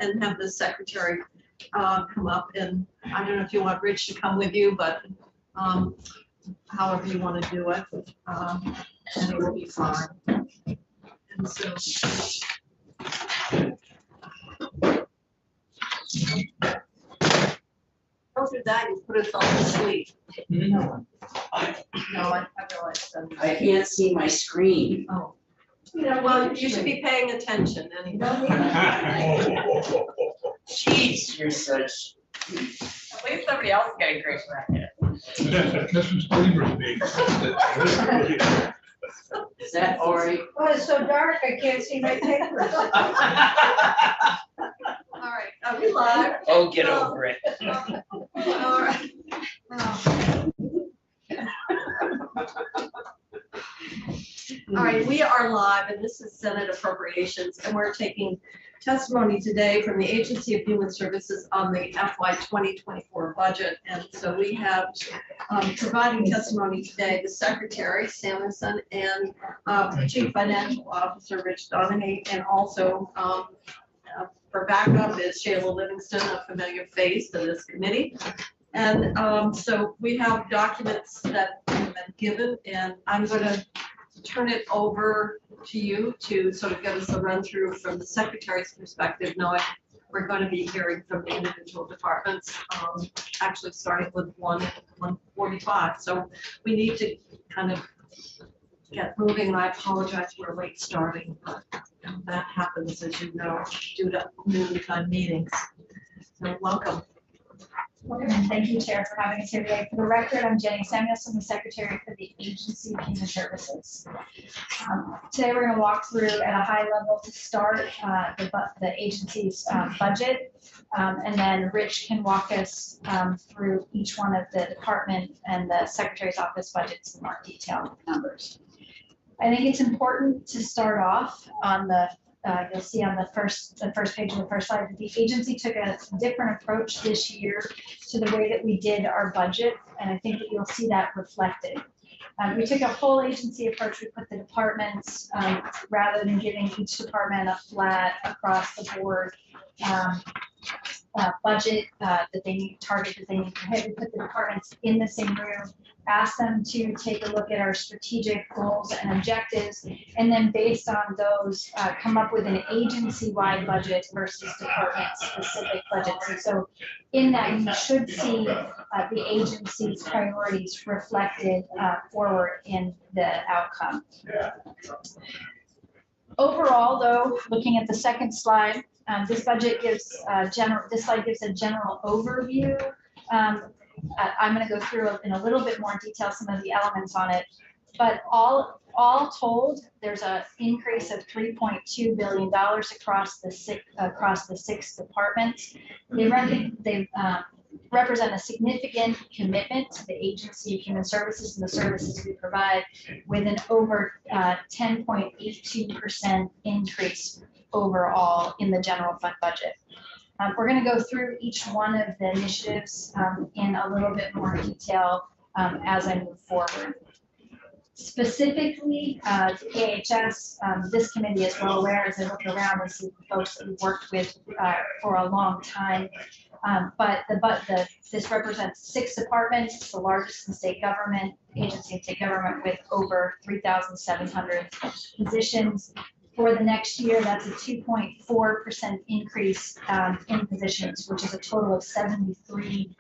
and have the secretary come up, and I don't know if you want Rich to come with you, but however you want to do it, and it will be fine. And so. Don't do that, you put us all to sleep. No, I realize that. I can't see my screen. Oh. Well, you should be paying attention anyway. Jeez, you're such. At least somebody else is getting great practice. Mrs. Cleaver's being. Is that Ori? Oh, it's so dark, I can't see my paper. All right, are we live? Oh, get over it. All right. All right, we are live, and this is Senate Appropriations, and we're taking testimony today from the Agency of Human Services on the FY 2024 budget. And so we have providing testimony today, the Secretary, Samuelson, and Chief Financial Officer, Rich Donahue, and also for backup is Shayla Livingston, a familiar face to this committee. And so we have documents that have been given, and I'm going to turn it over to you to sort of give us a run through from the Secretary's perspective, knowing we're going to be hearing from the individual departments, actually starting with 145. So we need to kind of get moving, and I apologize for late starting, but that happens, as you know, due to noontime meetings. So welcome. Welcome, and thank you, Chair, for having us here today. For the record, I'm Jenny Samuelson, the Secretary for the Agency of Human Services. Today, we're going to walk through at a high level to start the agency's budget, and then Rich can walk us through each one of the department and the Secretary's office budgets in more detailed numbers. I think it's important to start off on the you'll see on the first page of the first slide that the agency took a different approach this year to the way that we did our budget, and I think that you'll see that reflected. We took a whole agency approach. We put the departments, rather than giving each department a flat across the board budget that they need, target that they need to hit. We put the departments in the same room, ask them to take a look at our strategic goals and objectives, and then based on those, come up with an agency-wide budget versus department-specific budgets. And so in that, you should see the agency's priorities reflected forward in the outcome. Overall, though, looking at the second slide, this budget gives this slide gives a general overview. I'm going to go through in a little bit more detail some of the elements on it, but all told, there's an increase of $3.2 billion across the six departments. They represent a significant commitment to the Agency of Human Services and the services we provide, with an over 10.82% increase overall in the general fund budget. We're going to go through each one of the initiatives in a little bit more detail as I move forward. Specifically, AHS, this committee is well aware as I look around and see the folks that we've worked with for a long time. But this represents 6 departments. It's the largest in state government, agency in state government, with over 3,700 positions. For the next year, that's a 2.4% increase in positions, which is a total of 73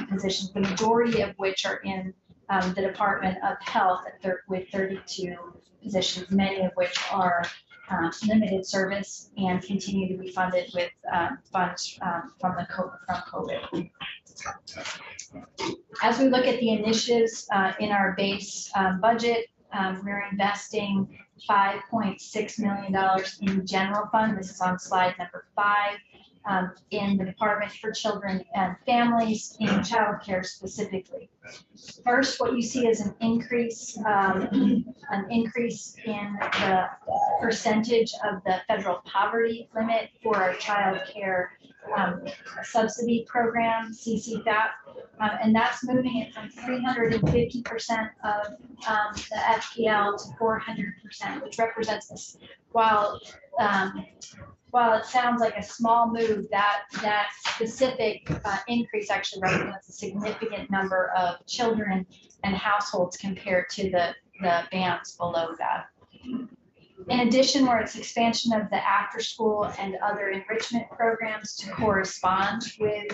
positions, the majority of which are in the Department of Health with 32 positions, many of which are limited service and continue to be funded with funds from COVID. As we look at the initiatives in our base budget, we're investing $5.6 million in general fund. This is on slide number 5, in the Department for Children and Families, in child care specifically. First, what you see is an increase in the percentage of the federal poverty limit for our child care subsidy program, CCFAP, and that's moving it from 350% of the FPL to 400%, which represents this. While while it sounds like a small move, that specific increase actually represents a significant number of children and households compared to the bands below that. In addition, where it's expansion of the after-school and other enrichment programs to correspond with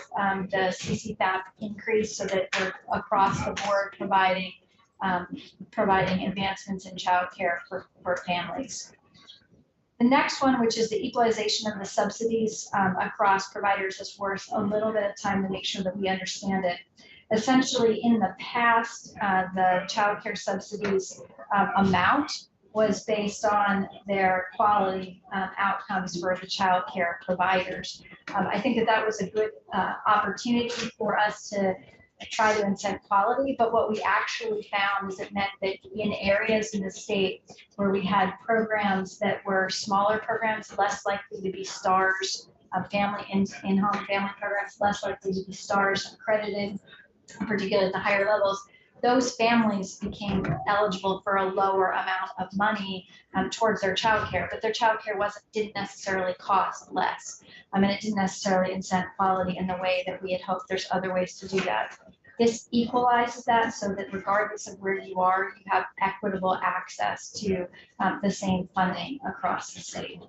the CCFAP increase, so that we're across the board providing advancements in childcare for families. The next one, which is the equalization of the subsidies across providers, is worth a little bit of time to make sure that we understand it. Essentially, in the past, the childcare subsidies amount was based on their quality outcomes for the childcare providers. I think that was a good opportunity for us to try to incent quality, but what we actually found is it meant that in areas in the state where we had programs that were smaller programs, less likely to be stars, family in-home family programs, less likely to be stars accredited, particularly at the higher levels, those families became eligible for a lower amount of money towards their childcare, but their childcare didn't necessarily cost less. And it didn't necessarily incent quality in the way that we had hoped. There's other ways to do that. This equalizes that so that regardless of where you are, you have equitable access to the same funding across the state.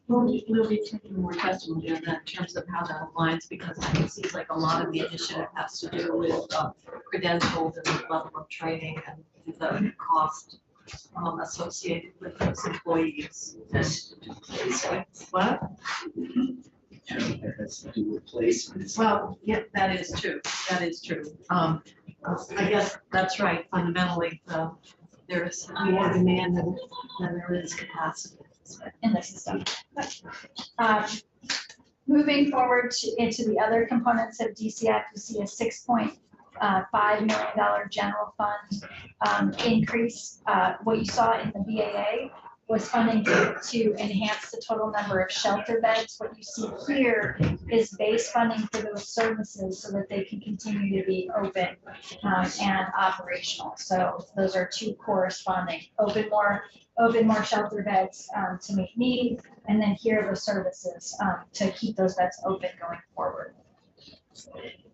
We'll be taking more testimony on that in terms of how that aligns, because it seems like a lot of the initiative has to do with credentials and the level of training and the cost associated with those employees. What? That has to do with placements. Well, yeah, that is true. That is true. I guess that's right. Fundamentally, there is more demand than there is capacity In the system. Moving forward into the other components of DCF, you see a $6.5 million general fund increase. What you saw in the BAA was funding to enhance the total number of shelter beds. What you see here is base funding for those services so that they can continue to be open and operational. So those are two corresponding: open more shelter beds to meet need, and then here are the services to keep those beds open going forward.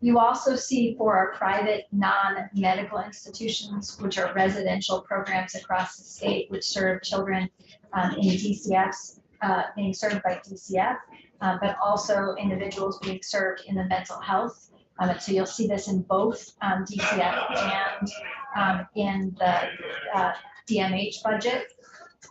You also see for our private non-medical institutions, which are residential programs across the state, which serve children in DCFs, being served by DCF, but also individuals being served in the mental health. So you'll see this in both DCF and in the DMH budget.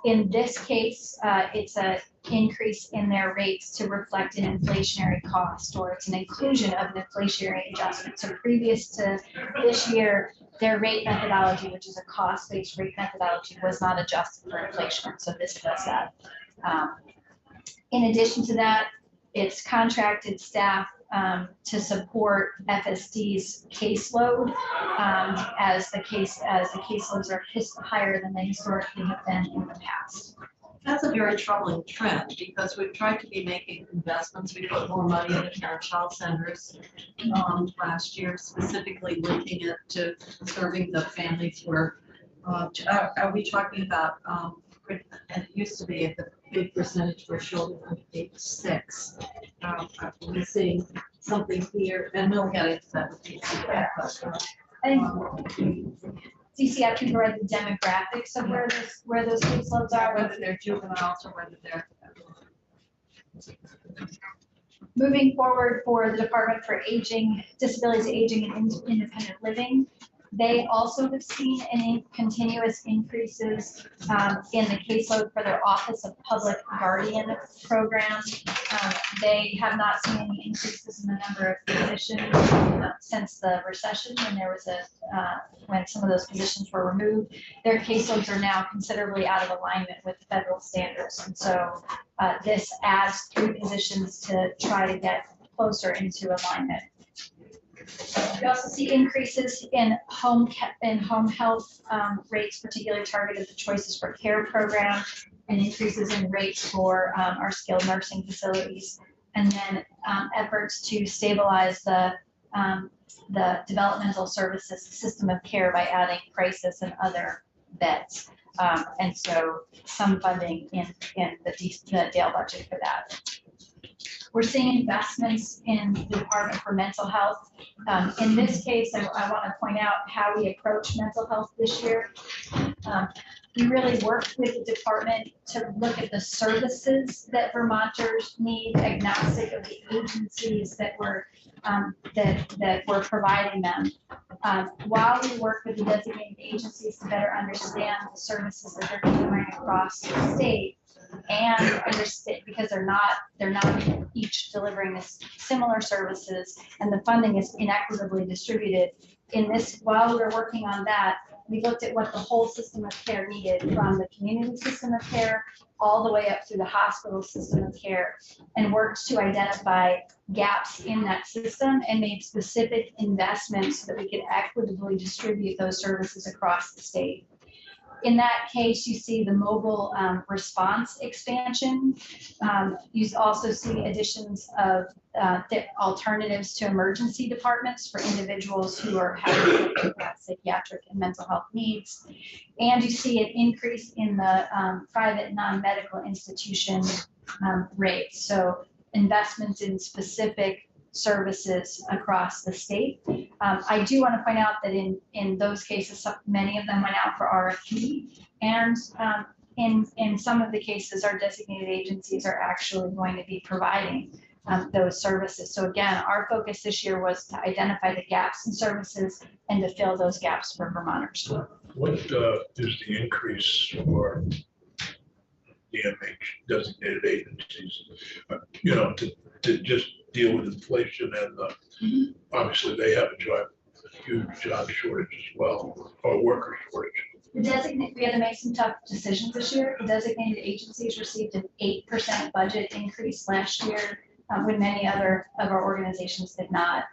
In this case, it's an increase in their rates to reflect an inflationary cost, or it's an inclusion of an inflationary adjustment. So previous to this year, their rate methodology, which is a cost-based rate methodology, was not adjusted for inflation. So this does that. In addition to that, it's contracted staff to support FSD's caseload as the caseloads are higher than they historically have been in the past. That's a very troubling trend, because we've tried to be making investments. We put more money into parent child centers last year, specifically linking it to serving the families where, are we talking about, it used to be the big percentage for children under age 6. We're seeing something here, and we'll get into that with DCF, but, DCF can provide the demographics of where those caseloads are. whether they're juveniles or whether they're. Moving forward for the Department for Aging, Disabilities, Aging, and Independent Living, they also have seen any continuous increases in the caseload for their Office of Public Guardian program. They have not seen any increases in the number of positions since the recession, when there was when some of those positions were removed. Their caseloads are now considerably out of alignment with federal standards, and so this adds 3 positions to try to get closer into alignment. We also see increases in home health rates, particularly targeted to Choices for Care program, and increases in rates for our skilled nursing facilities, and then efforts to stabilize the developmental services system of care by adding crisis and other beds. And so some funding in the Dale budget for that. We're seeing investments in the Department for Mental Health. In this case, I want to point out how we approach mental health this year. We really worked with the department to look at the services that Vermonters need, agnostic of the agencies that were providing them. While we work with the designated agencies to better understand the services that they're delivering across the state, and understand, because they're not each delivering this similar services, and the funding is inequitably distributed. While we're working on that, we looked at what the whole system of care needed, from the community system of care all the way up through the hospital system of care, and worked to identify gaps in that system and made specific investments so that we could equitably distribute those services across the state. In that case, you see the mobile response expansion. You also see additions of alternatives to emergency departments for individuals who are having psychiatric and mental health needs. And you see an increase in the private non-medical institution rates. So investments in specific services across the state. I do want to point out that in those cases, many of them went out for RFP, and in some of the cases, our designated agencies are actually going to be providing those services. So again, our focus this year was to identify the gaps in services and to fill those gaps for Vermonters. What is the increase for DMH designated agencies? To just deal with inflation and obviously they have a huge job shortage as well, or worker shortage. We had to make some tough decisions this year. The designated agencies received an 8% budget increase last year, when many other of our organizations did not.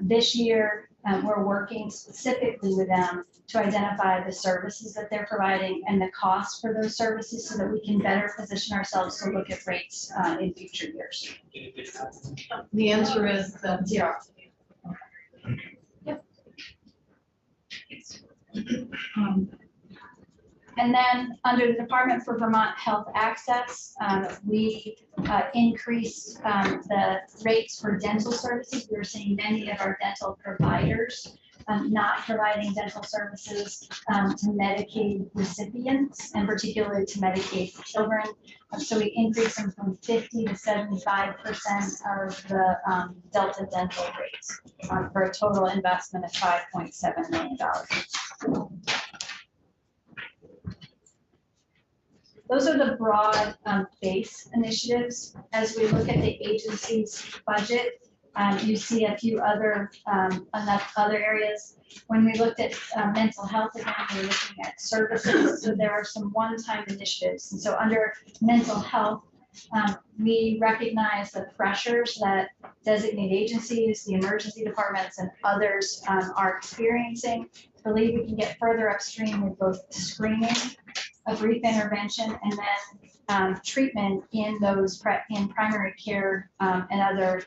This year, we're working specifically with them to identify the services that they're providing and the cost for those services so that we can better position ourselves to look at rates in future years. The answer is zero. Yep. And then under the Department for Vermont Health Access, we increased the rates for dental services. We were seeing many of our dental providers not providing dental services to Medicaid recipients, and particularly to Medicaid for children. So we increased them from 50 to 75% of the Delta dental rates for a total investment of $5.7 million. Those are the broad base initiatives. As we look at the agency's budget, you see a few other areas. When we looked at mental health, again, we were looking at services. So there are some one-time initiatives. And so under mental health, we recognize the pressures that designated agencies, the emergency departments, and others are experiencing. I believe we can get further upstream with both screening, a brief intervention, and then treatment in those in primary care and other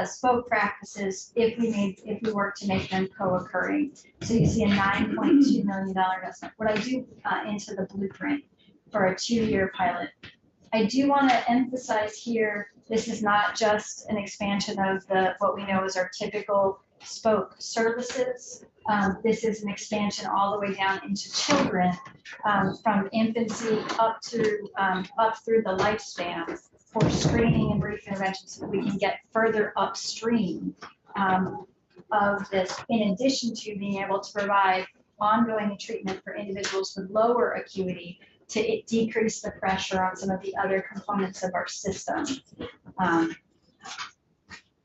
spoke practices if we work to make them co-occurring. So you see a $9.2 million investment. What I do into the blueprint for a 2-year pilot. I do want to emphasize here, this is not just an expansion of what we know as our typical spoke services. This is an expansion all the way down into children, from infancy up through the lifespan, for screening and brief intervention, so that we can get further upstream of this, in addition to being able to provide ongoing treatment for individuals with lower acuity to decrease the pressure on some of the other components of our system.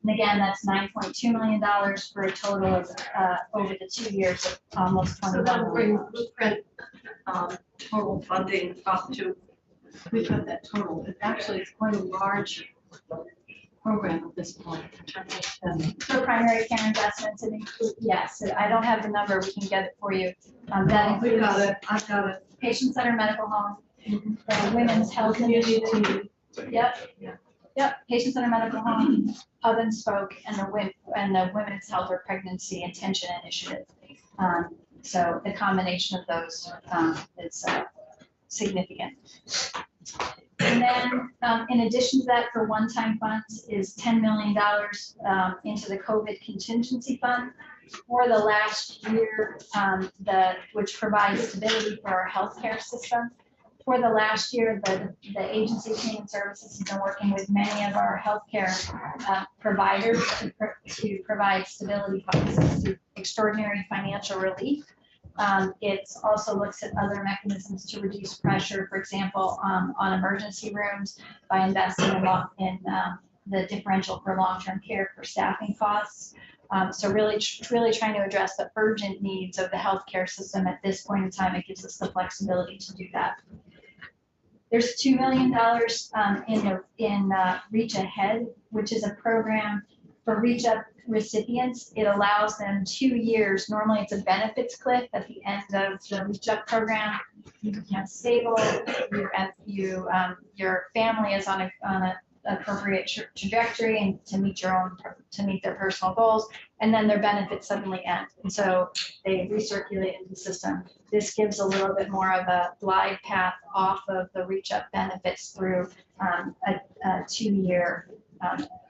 And again, that's $9.2 million for a total of over the 2 years of almost So $21 that'll million. bring blueprint total funding up to, we've got that total. It actually is quite a large program at this point in terms of spending. For primary care investments, and yes, I don't have the number, we can get it for you. That We've got includes it, I've got it. patient-centered medical home, the women's health Community initiative. Yep, patient-centered medical home, hub and spoke, and the women's health or pregnancy intention initiative. So the combination of those is significant. And then in addition to that, for one-time funds is $10 million into the COVID contingency fund for the last year, which provides stability for our healthcare system. For the last year, the Agency of Human Services has been working with many of our healthcare providers to provide stability funds through extraordinary financial relief. It also looks at other mechanisms to reduce pressure, for example, on emergency rooms by investing in the differential for long-term care for staffing costs. So really trying to address the urgent needs of the healthcare system at this point in time. It gives us the flexibility to do that. There's $2 million in Reach Ahead, which is a program for Reach Up recipients. It allows them 2 years. Normally, it's a benefits cliff at the end of the Reach Up program. You become stable. Your family is on a appropriate trajectory and to meet their personal goals, and then their benefits suddenly end, and so they recirculate into the system. This gives a little bit more of a glide path off of the Reach Up benefits through a 2-year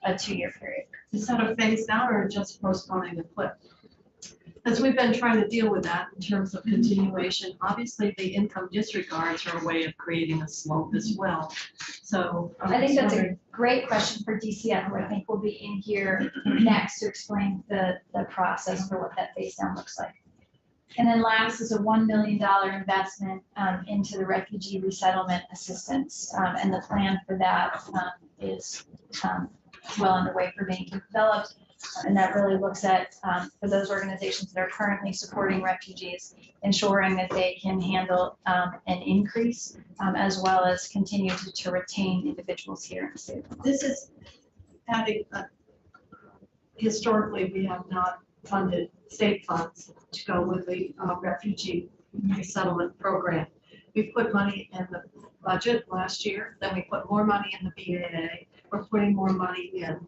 period. Is that a phase out or just postponing the cliff? As we've been trying to deal with that in terms of continuation, obviously the income disregards are a way of creating a slope as well. So I think that's a great question for DCF, who I think will be in here next to explain the process for what that phase down looks like. And then last is a $1 million investment into the refugee resettlement assistance. And the plan for that is well underway for being developed. And that really looks at, for those organizations that are currently supporting refugees, ensuring that they can handle an increase as well as continue to retain individuals here in the state. this is having, historically, we have not funded state funds to go with the refugee resettlement program. We put money in the budget last year, then we put more money in the BAA, we're putting more money in.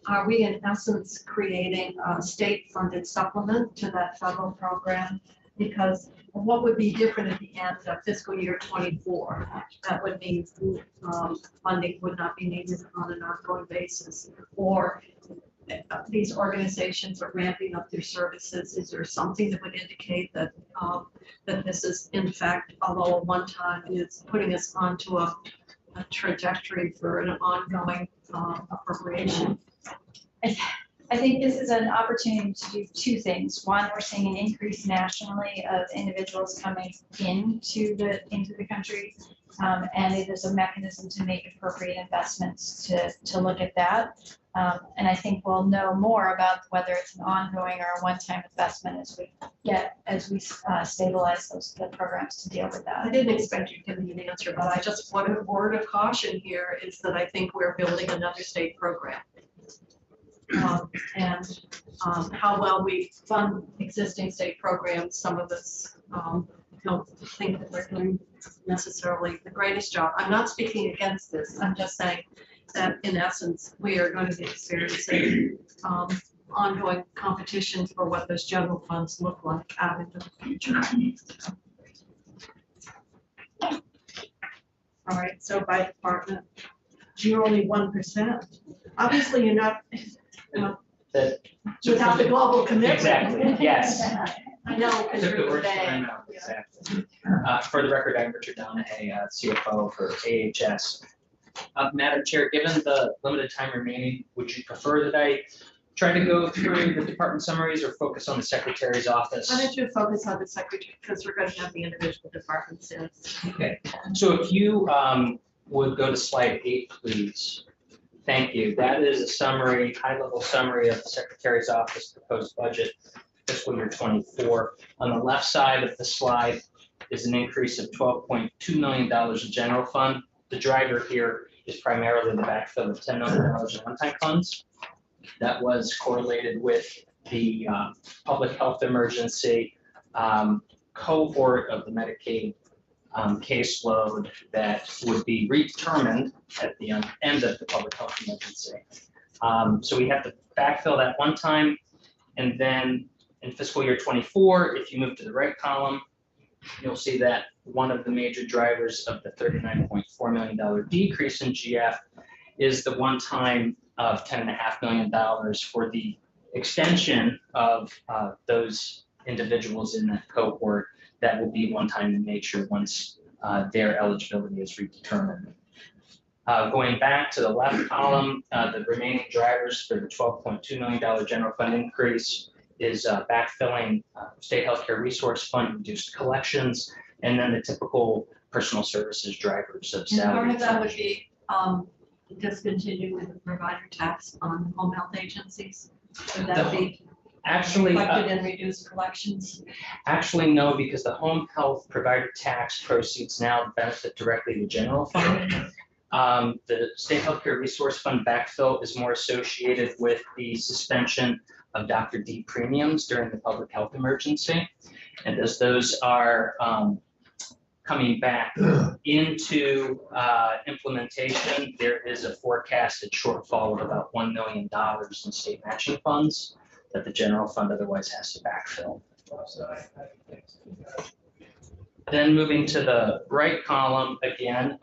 Are we in essence creating a state-funded supplement to that federal program? Because what would be different at the end of fiscal year 24? That would mean funding would not be needed on an ongoing basis. Or these organizations are ramping up their services. Is there something that would indicate that that this is in fact, although a one-time, is putting us onto a trajectory for an ongoing appropriation? I think this is an opportunity to do 2 things. One, we're seeing an increase nationally of individuals coming into the country, and it is a mechanism to make appropriate investments to look at that. And I think we'll know more about whether it's an ongoing or a one-time investment as we stabilize the programs to deal with that. I didn't expect you to give me an answer, but I just want a word of caution here is that I think we're building another state program. And how well we fund existing state programs, some of us don't think that we're doing necessarily the greatest job. I'm not speaking against this. I'm just saying that in essence, we are going to be experiencing ongoing competitions for what those general funds look like out into the future. All right, so by department, you're only 1%. Obviously, you're not. Without the global commitment. Exactly, yes. I know, because Took the you're words the from my bank. mouth, exactly. For the record, I'm Richard Donahue, CFO for AHS. Madam Chair, given the limited time remaining, would you prefer that I try to go through the department summaries or focus on the Secretary's office? Why don't you focus on the secretary, because we're going to have the individual departments in. Okay, so if you would go to slide 8, please. Thank you. That is a summary, high-level summary of the Secretary's office proposed budget fiscal year 24. On the left side of the slide is an increase of $12.2 million in general fund. The driver here is primarily the backfill of $10 million in one-time funds. That was correlated with the public health emergency cohort of the Medicaid caseload that would be redetermined at the end of the public health emergency. So we have to backfill that one time, and then In fiscal year 24, if you move to the right column, you'll see that one of the major drivers of the $39.4 million decrease in GF is the one-time of $10.5 million for the extension of those individuals in that cohort that will be one-time in nature once their eligibility is redetermined. Going back to the left column, the remaining drivers for the $12.2 million general fund increase is backfilling state healthcare resource fund, reduced collections, and then the typical personal services drivers of And part salary. of that would be discontinuing the provider tax on home health agencies. Would that be Actually, reflected in reduced collections? Actually, no, because the home health provider tax proceeds now benefit directly the general fund. The state healthcare resource fund backfill is more associated with the suspension of Dr. D premiums during the public health emergency. And as those are coming back into implementation, there is a forecasted shortfall of about $1 million in state matching funds that the general fund otherwise has to backfill. Then moving to the right column again,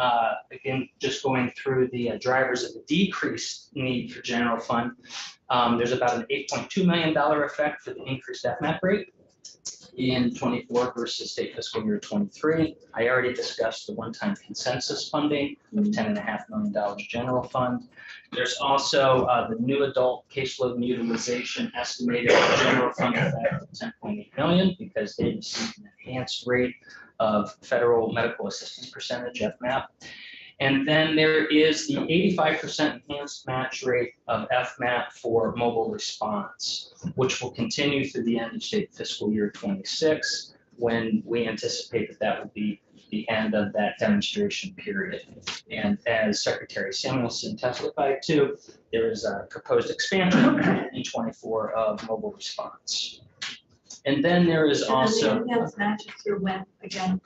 just going through the drivers of the decreased need for general fund. There's about an $8.2 million effect for the increased FMAP rate in 24 versus state fiscal year 23. I already discussed the one-time consensus funding of $10.5 million general fund. There's also the new adult caseload and utilization estimated general fund effect of $10.8 million because they received an enhanced rate of federal medical assistance percentage, FMAP. And then there is the 85% enhanced match rate of FMAP for mobile response, which will continue through the end of state fiscal year 26, when we anticipate that that will be the end of that demonstration period. And as Secretary Samuelson testified to, there is a proposed expansion in 24 of mobile response. And then there is also. And the enhanced matches through when again?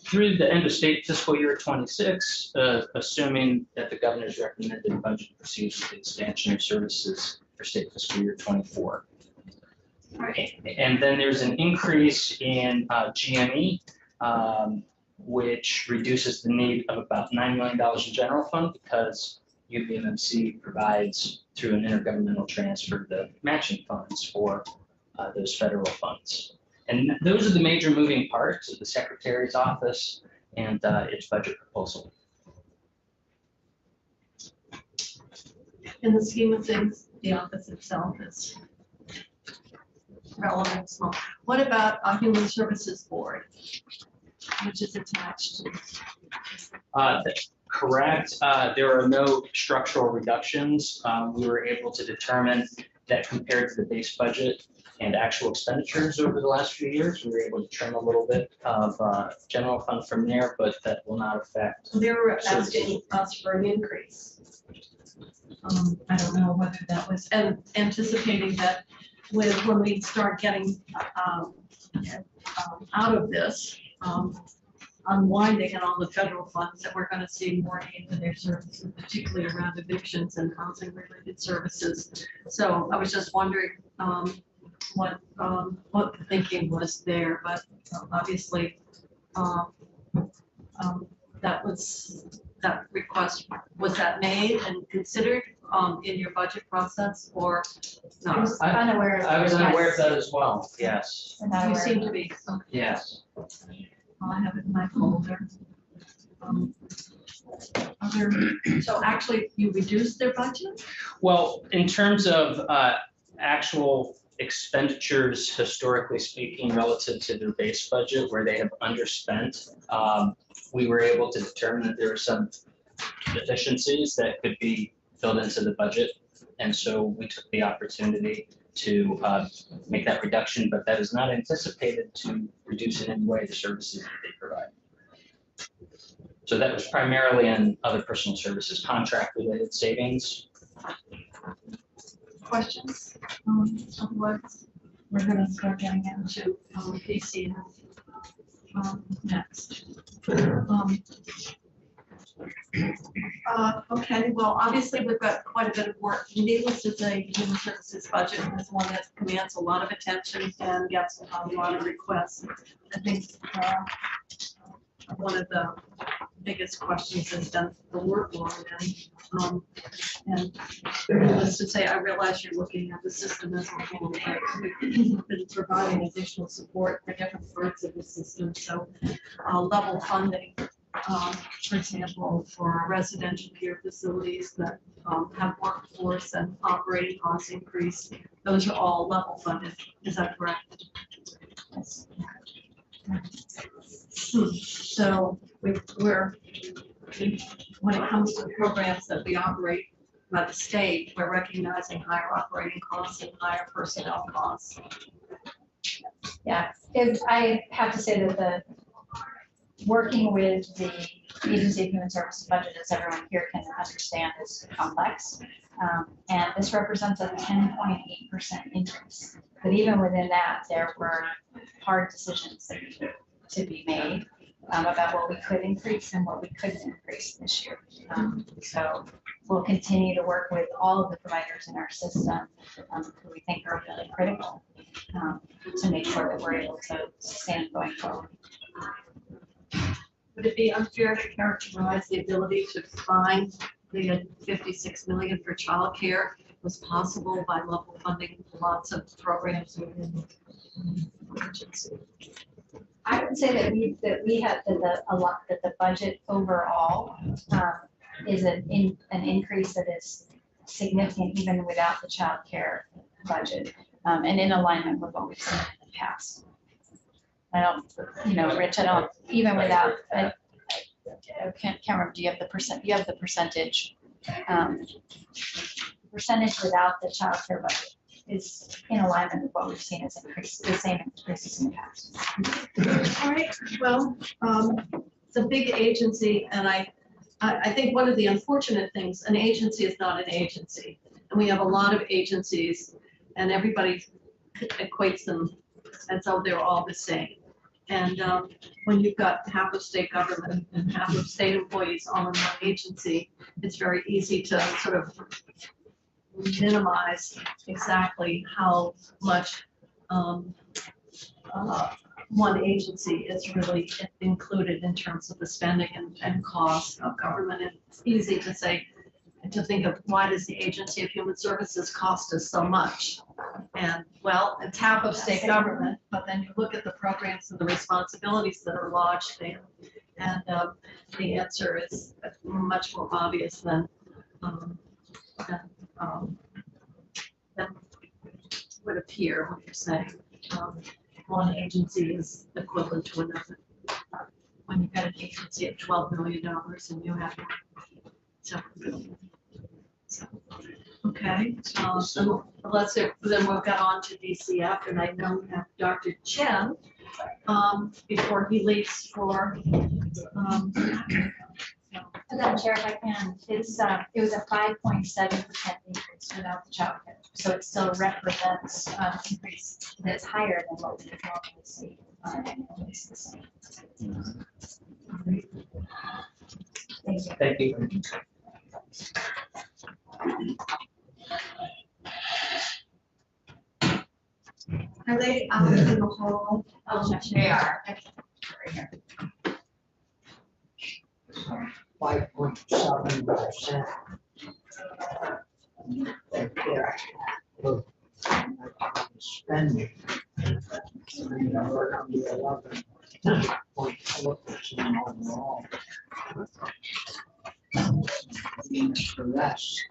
Through the end of state fiscal year 26, assuming that the governor's recommended budget proceeds with the expansion of services for state fiscal year 24. Right. And then there's an increase in GME, which reduces the need of about $9 million in general fund because UPMMC provides through an intergovernmental transfer the matching funds for those federal funds. And those are the major moving parts of the Secretary's office and its budget proposal. In the scheme of things, the office itself is relatively small. What about a Human Services Board, which is attached to? Correct. There are no structural reductions. We were able to determine that compared to the base budget and actual expenditures over the last few years, we were able to trim a little bit of general fund from there, but that will not affect. They were asking us for an increase. I don't know whether that was anticipating that when we start getting out of this, unwinding and all the federal funds, that we're going to see more need for their services, particularly around evictions and housing related services. So I was just wondering what the thinking was there, but obviously that request, was that made and considered in your budget process or I not? was unaware of I was that. unaware of that as well. Yes. I'm not You aware seem of to be. Yes. I have it in my folder. So actually, you reduced their budget? Well, in terms of actual expenditures, historically speaking, relative to their base budget, where they have underspent, we were able to determine that there were some deficiencies that could be filled into the budget. And so we took the opportunity to make that reduction, but that is not anticipated to reduce in any way the services that they provide. So that was primarily in other personal services, contract-related savings. Questions? Otherwise, we're going to start getting into PC next. Okay, well, obviously, we've got quite a bit of work. Needless to say, human services budget is one that commands a lot of attention and gets a lot of requests. I think one of the biggest questions has been the workload. And needless to say, I realize you're looking at the system as a whole, but we've been providing additional support for different parts of the system. So level funding, for example, for residential care facilities that have workforce and operating costs increase, those are all level funded. Is that correct? Yes. So we're, when it comes to the programs that we operate by the state, we're recognizing higher operating costs and higher personnel costs. Yeah, I have to say that the working with the Agency of Human Services budget, as everyone here can understand, is complex. And this represents a 10.8% increase. But even within that, there were hard decisions that needed to be made about what we could increase and what we couldn't increase this year. So we'll continue to work with all of the providers in our system who we think are really critical to make sure that we're able to sustain going forward. Would it be unfair to characterize the ability to find the 56 million for childcare was possible by level funding lots of programs within the agency? I would say that we have that the budget overall is an increase that is significant even without the child care budget and in alignment with what we've seen in the past. I don't, Rich, I don't, even without, I can't remember, do you have the percent, you have the percentage without the child care budget is in alignment with what we've seen as the same increases in the past. All right, well, it's a big agency, and I think one of the unfortunate things, an agency is not an agency. And we have a lot of agencies, and everybody equates them as though they're all the same. And when you've got half of state government and half of state employees all in one agency, it's very easy to sort of minimize exactly how much one agency is really included in terms of the spending and costs of government. And it's easy to say, to think of why does the Agency of Human Services cost us so much? And well, it's half of state government, but then you look at the programs and the responsibilities that are lodged there. And the answer is much more obvious than would appear when you're saying one agency is equivalent to another. When you've got an agency of $12 million and you have several billion. So, okay, so let's say, then we'll get on to DCF, and I know we have Dr. Chen before he leaves for. Madam Chair, if I can, it was a 5.7% increase without the child care. So it still represents an increase that's higher than what we would normally see on an annual basis. Thank you. Thank you. Are they out in the hall? They are. 5.7%. Spending. We're gonna be 11.4% overall. Means the rest.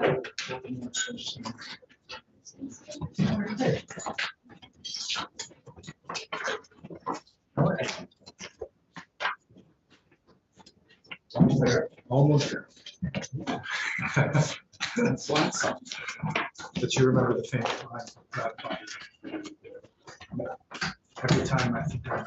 Almost there. That's lots. But you remember the famous line, that body. Every time I think about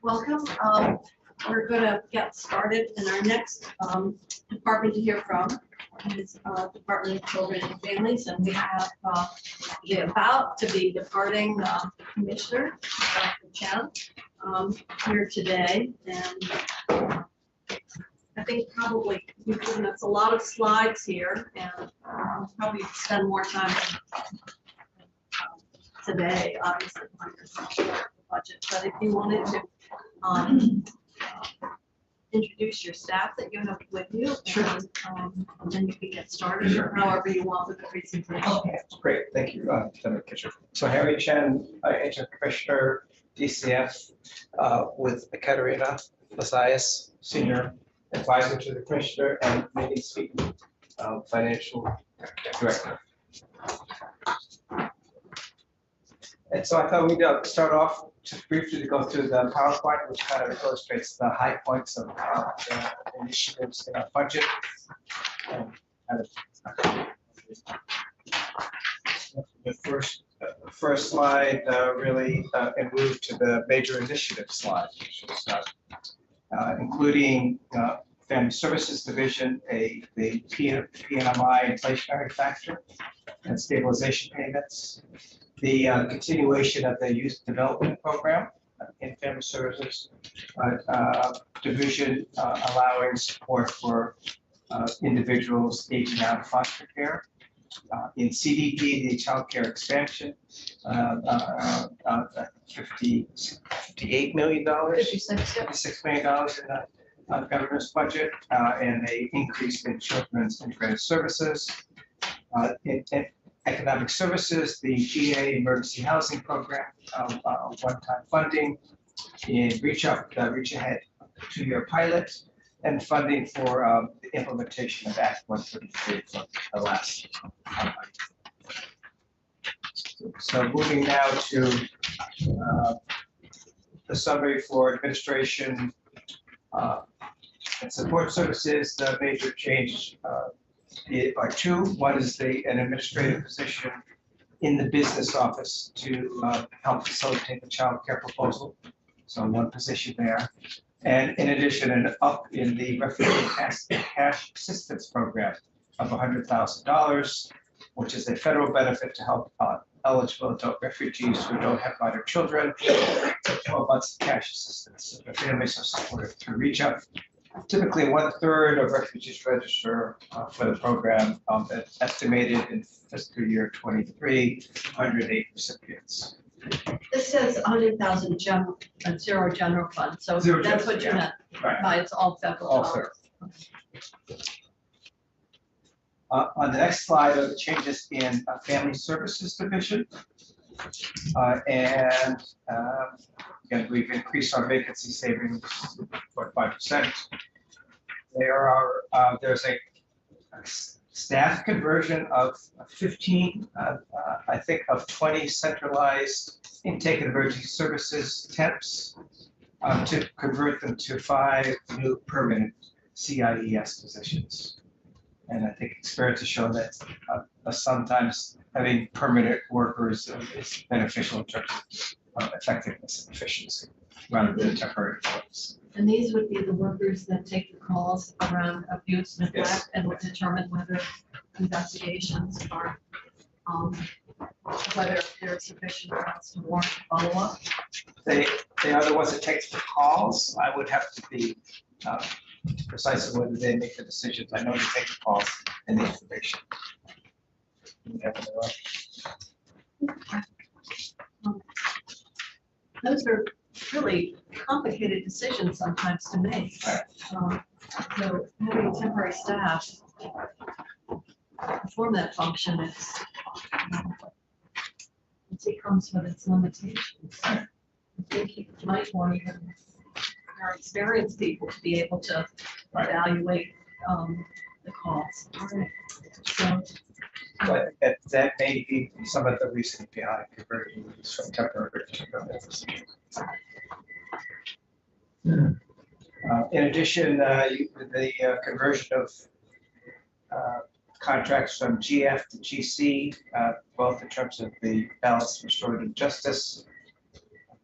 Welcome. We're going to get started, and our next department to hear from is Department of Children and Families, and we have the about to be departing Commissioner, Dr. Chen, here today. And I think probably you've given us a lot of slides here, and probably spend more time today, obviously, on the budget. But if you wanted to introduce your staff that you have with you. Sure. And then you can get started, or however you want with the presentation. Okay, great, thank you, Senator Kitcher. So Harry Chen, Agent Commissioner, DCF, with Katerina Macias, Senior Advisor to the Commissioner, and Minnie Sweeten, Financial Director. And so I thought we'd start off just briefly to go through the PowerPoint, which kind of illustrates the high points of the initiatives in our budget. And kind of, the first slide really and move to the major initiative slide, which is including Family Services Division, the PMI inflationary factor and stabilization payments, the continuation of the youth development program in Family Services Division, allowing support for individuals aging out of foster care. In CDP, the child care expansion, $58 million, $56 million in the governor's budget, and an increase in children's integrated services. In economic services, the GA emergency housing program, one-time funding, in Reach Ahead 2-year pilot, and funding for the implementation of Act 133 from the last. So moving now to the summary for administration and support services. The major change are two. One is an administrative position in the business office to help facilitate the child care proposal. So one position there. And in addition, an up in the refugee cash assistance program of $100,000, which is a federal benefit to help eligible adult refugees who don't have minor children, 12 months of cash assistance. The families are supported through Reach Up. Typically, 1/3 of refugees register for the program. Estimated in fiscal year 23, 108 recipients. This says 100,000 general, zero general fund, so Zero that's general, what you yeah. meant Right. by it's all federal All dollars. On the next slide are the changes in Family Services Division. Again, we've increased our vacancy savings by 5%. There's a staff conversion of 15, I think of 20 centralized intake and emergency services temps to convert them to 5 new permanent CIES positions. And I think experience has shown that sometimes having permanent workers is beneficial in terms of effectiveness and efficiency rather than temporary employees. And these would be the workers that take the calls around abuse, neglect, Yes. and would determine whether investigations are, whether there are sufficient grounds to warrant follow-up. They are the ones that take the calls. I would have to be precise on whether they make the decisions. I know they take the calls and the information. Those are really complicated decisions sometimes to make. So having temporary staff perform that function it comes with its limitations. I think you might want even our experienced people to be able to evaluate the calls. So, So I think that may be some of the reasoning behind converting these from temporary to permanent. In addition, the conversion of contracts from GF to GC, both in terms of the Balance Restorative Justice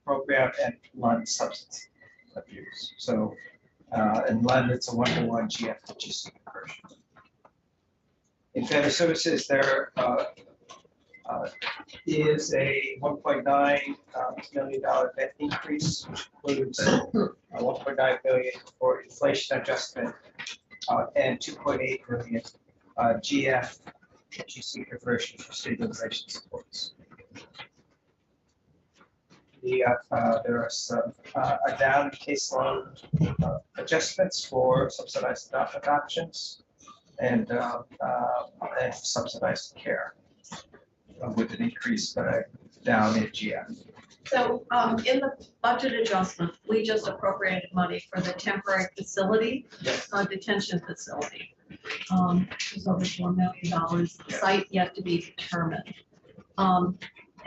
program and Lund substance abuse. So in Lund, it's a 1-to-1 GF to GC conversion. In family services, there is a $1.9 million net increase, which includes 1.9 million for inflation adjustment and 2.8 million GF, GC conversion for stabilization supports. There are some down caseload adjustments for subsidized adoptions and subsidized care with an increase down in GF. So in the budget adjustment, we just appropriated money for the temporary facility, detention facility. It's over $4 million, site yet to be determined.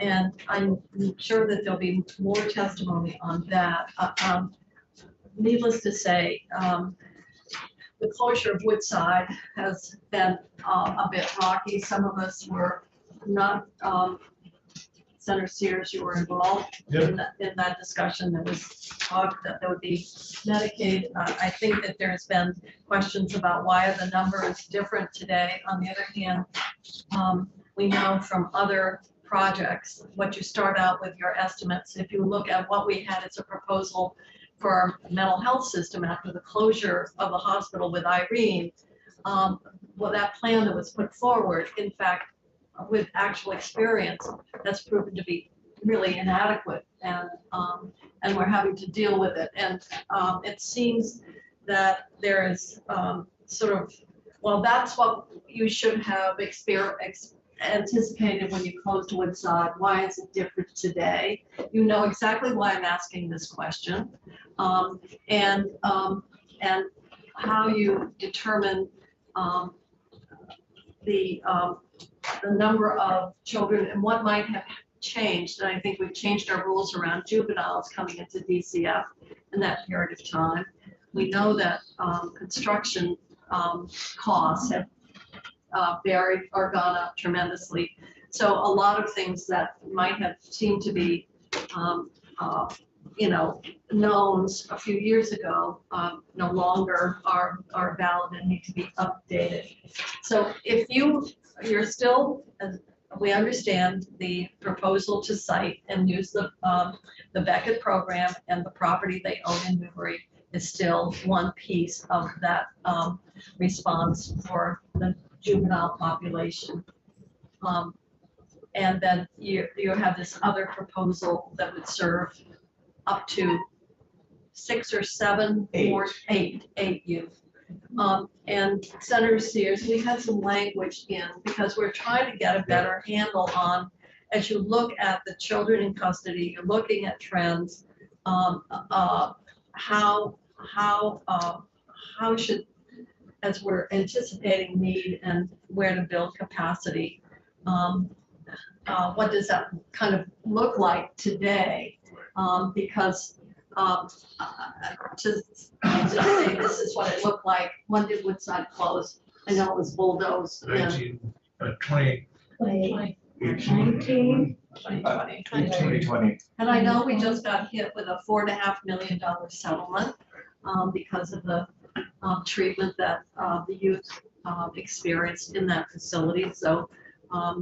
And I'm sure that there'll be more testimony on that. Needless to say, the closure of Woodside has been a bit rocky. Some of us were not, Senator Sears, you were involved in that discussion. There was talk that there would be Medicaid. I think that there's been questions about why the number is different today. On the other hand, we know from other projects, what you start out with your estimates. If you look at what we had as a proposal for our mental health system after the closure of the hospital with Irene, well, that plan that was put forward, in fact, with actual experience, that's proven to be really inadequate, and we're having to deal with it. And it seems that there is sort of, well, that's what you should have anticipated when you closed Woodside. Why is it different today? You know exactly why I'm asking this question, and how you determine the number of children and what might have changed. And I think we've changed our rules around juveniles coming into DCF in that period of time. We know that construction costs have varied or gone up tremendously. So a lot of things that might have seemed to be, knowns a few years ago no longer are valid and need to be updated. So if you're still, we understand the proposal to cite and use the Beckett program and the property they own in Newbury is still one piece of that response for the juvenile population. And then you have this other proposal that would serve up to 6 or 7 or 8 youth. And Senator Sears, we had some language in because we're trying to get a better handle on, as you look at the children in custody, you're looking at trends, how should, as we're anticipating need and where to build capacity, what does that kind of look like today? Because to say this is what it looked like. When did Woodside close? I know it was bulldozed. 2020. 2020. And I know we just got hit with a $4.5 million settlement because of the treatment that the youth experienced in that facility. So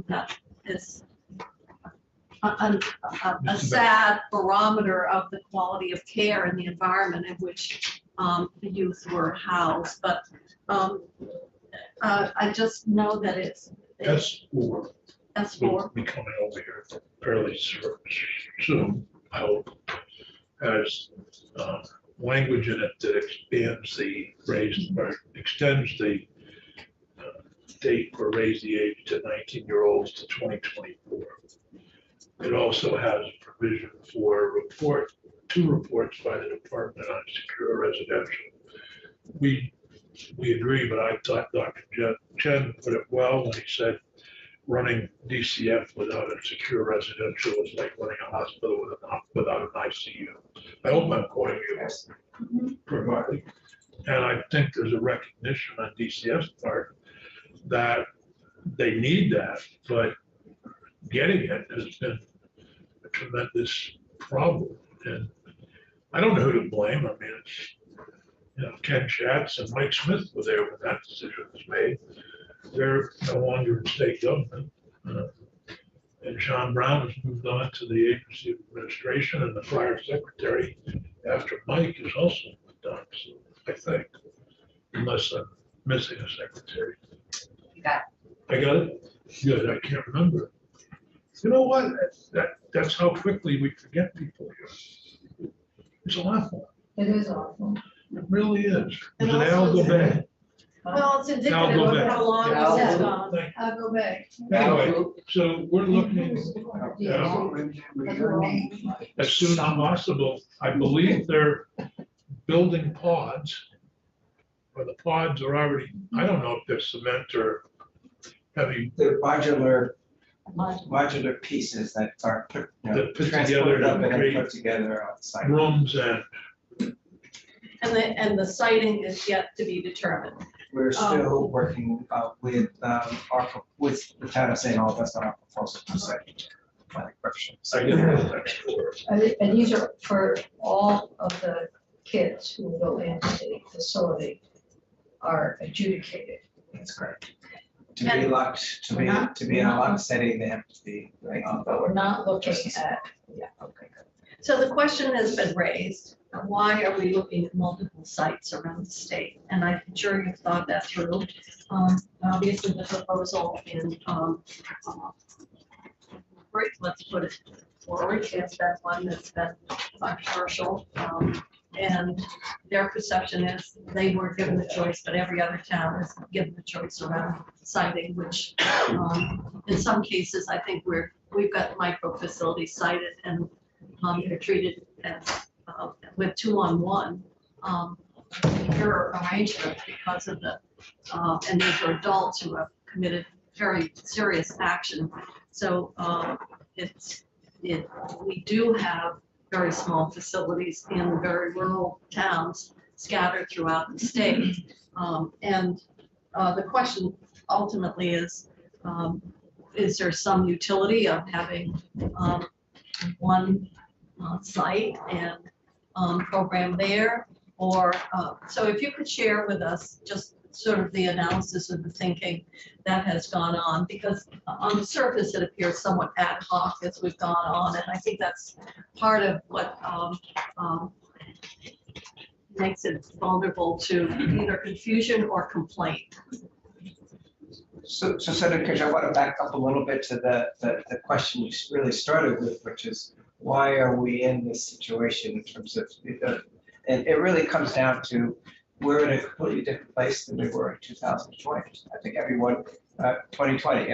that is a sad barometer of the quality of care and the environment in which the youth were housed. But I just know that it's S4 will S4. be coming over here fairly soon, I hope, has language in it that expands the extends the date for raise the age to 19-year-olds to 2024. It also has a provision for two reports by the Department on Secure Residential. We agree, but I thought Dr. Chen put it well when he said running DCF without a secure residential is like running a hospital without an ICU. I hope I'm quoting you correctly. And I think there's a recognition on DCF's part that they need that, but getting it has been a tremendous problem. And I don't know who to blame. I mean, it's, Ken Schatz and Mike Smith were there when that decision was made. they're no longer in state government. And Sean Brown has moved on to the Agency of Administration, and the prior secretary after Mike is also moved on, so I think, unless I'm missing a secretary. You got I got it? Good, I can't remember. You know what? That's how quickly we forget people here. It's awful. It is awful. It really is. Was And it also Al it's- Gobet? Well, it's indicative go of back. how long Al this has go- gone. I'll go back. Anyway, so we're looking as soon as possible. I believe they're building pods. Or the pods are already, I don't know if they're cement or heavy, The modular pieces that are put, That put transported together up and then create put together on site. rooms and, And the siting is yet to be determined. We're still working with with the town of St. Albans on our proposal to site. planning purposes. I didn't know that. And these are for all of the kids who go into the facility are adjudicated. That's correct. To be locked, to be in a locked setting, they have to be. But we're not looking at, yeah, okay, good. So the question has been raised, why are we looking at multiple sites around the state? And I'm sure you've thought that through. Obviously, the proposal in, great, let's put it forward, is that one that's been controversial. And their perception is they were given the choice, but every other town is given the choice around siting, which in some cases, I think we've got micro facilities cited and they're treated as with 2-on-1 care arrangement because of the, and these are adults who have committed very serious action. So we do have very small facilities in very rural towns scattered throughout the state. And the question ultimately is there some utility of having one site and program there? Or, so if you could share with us just sort of the analysis of the thinking that has gone on, because on the surface it appears somewhat ad hoc as we've gone on, and I think that's part of what makes it vulnerable to either confusion or complaint. So Senator Kish, I want to back up a little bit to the question you really started with, which is why are we in this situation in terms of, and it really comes down to we're in a completely different place than we were in 2020. I think everyone, 2020,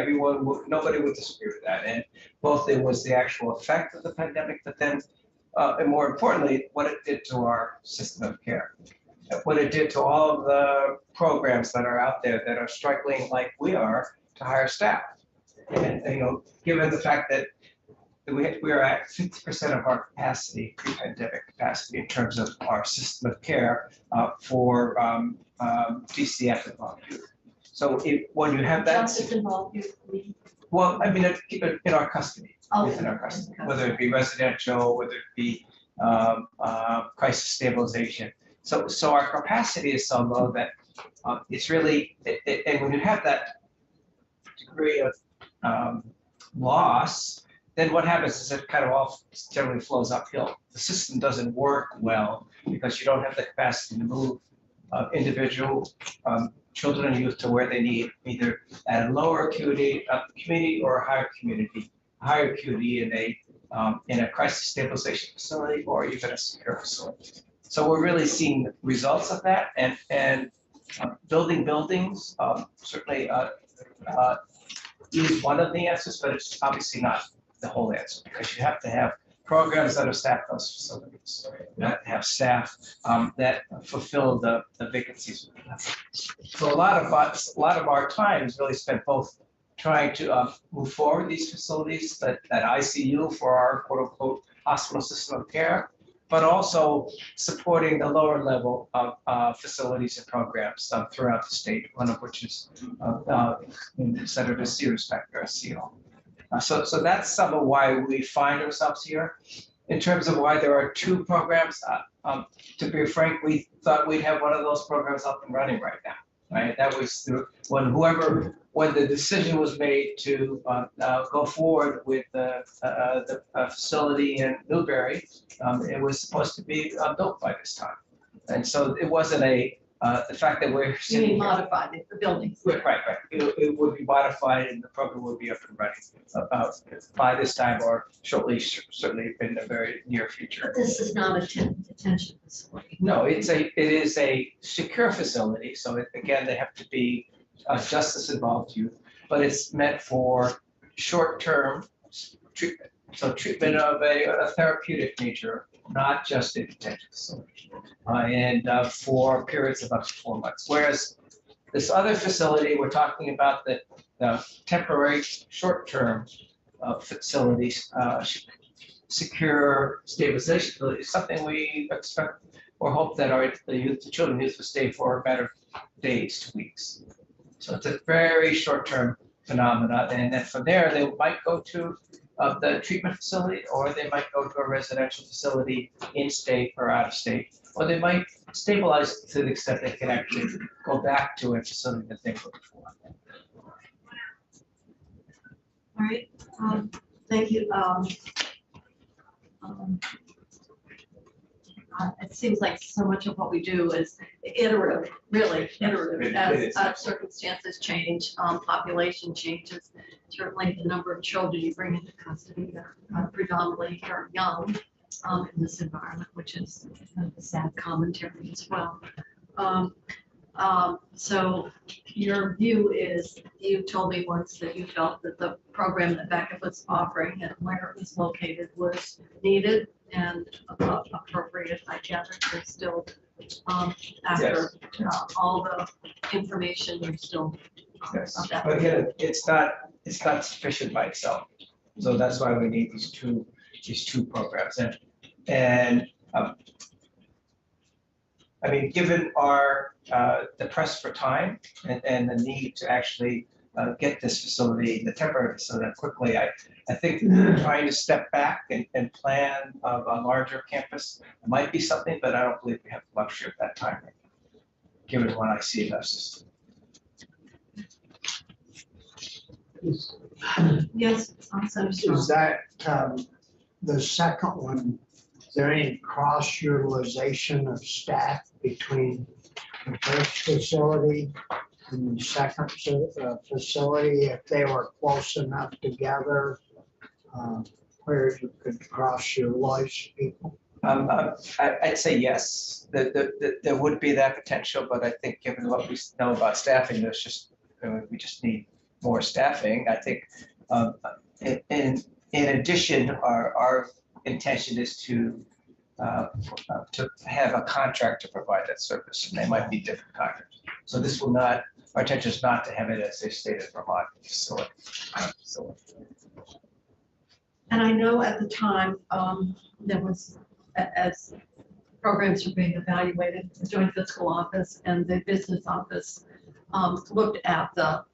nobody would disagree with that. And both it was the actual effect of the pandemic, but then, and more importantly, what it did to our system of care. What it did to all of the programs that are out there that are struggling like we are to hire staff. And given the fact that we are at 50% of our capacity, pre-pandemic capacity, in terms of our system of care for DCF and volunteer. So when you have that, Justice involved, well, I mean, in our custody, Oh, within our custody, whether it be residential, whether it be crisis stabilization. So our capacity is so low that it's really, and when you have that degree of loss, then what happens is it kind of all generally flows uphill. The system doesn't work well because you don't have the capacity to move individual children and youth to where they need, either at a lower acuity community or a higher acuity in a crisis stabilization facility or even a secure facility. So we're really seeing results of that, and building buildings certainly is one of the answers, but it's obviously not the whole answer, because you have to have programs that are staffed those facilities, that have staff that fulfill the vacancies. So a lot of our time is really spent both trying to move forward these facilities, that ICU for our quote unquote hospital system of care, but also supporting the lower level of facilities and programs throughout the state, one of which is Senator Sears Factor, SEAL. So that's some of why we find ourselves here. In terms of why there are two programs, to be frank, we thought we'd have one of those programs up and running right now. right? That was when the decision was made to go forward with the facility in Newbury, it was supposed to be built by this time. And so it wasn't the fact that we're You sitting mean here. modified, the buildings. Right. It would be modified and the program would be up and running by this time or shortly, certainly in the very near future. But this is not a detention facility. No, it is a secure facility, so again, they have to be justice involved youth, but it's meant for short-term treatment. So treatment of a therapeutic nature, not just a detention facility. And for periods of up to 4 months. Whereas this other facility, we're talking about the temporary short-term facilities, secure stabilization facilities, something we expect or hope that the children and youth will stay for better days to weeks. So it's a very short-term phenomena, and then from there they might go to the treatment facility, or they might go to a residential facility in state or out of state, or they might stabilize to the extent they can actually go back to a facility that they were before. All right, thank you. It seems like so much of what we do is iterative, really iterative, as circumstances change, population changes. Certainly the number of children you bring into custody are predominantly are young in this environment, which is a sad commentary as well. So your view is, you told me once that you felt that the program that Beckett was offering and where it was located was needed and appropriate. I gather you're still, after all the information, you're still. Yes, but again, it's not sufficient by itself. So that's why we need these two programs. And I mean, given the press for time and the need to actually get this facility, the temporary facility, quickly, I think trying to step back and plan a larger campus might be something, but I don't believe we have the luxury of that time, given what I see in our system. Yes, awesome. Is that, the second one, is there any cross utilization of staff between the first facility and the second facility, if they were close enough together, where you could cross utilize people? I'd say yes, there would be that potential, but I think given what we know about staffing, we just need more staffing. I think in addition, our intention is to have a contract to provide that service, and they might be different contracts. So this will not, our intention is not to have it as a state of Vermont facility. And I know at the time, there was, as programs were being evaluated, the joint fiscal office and the business office looked at the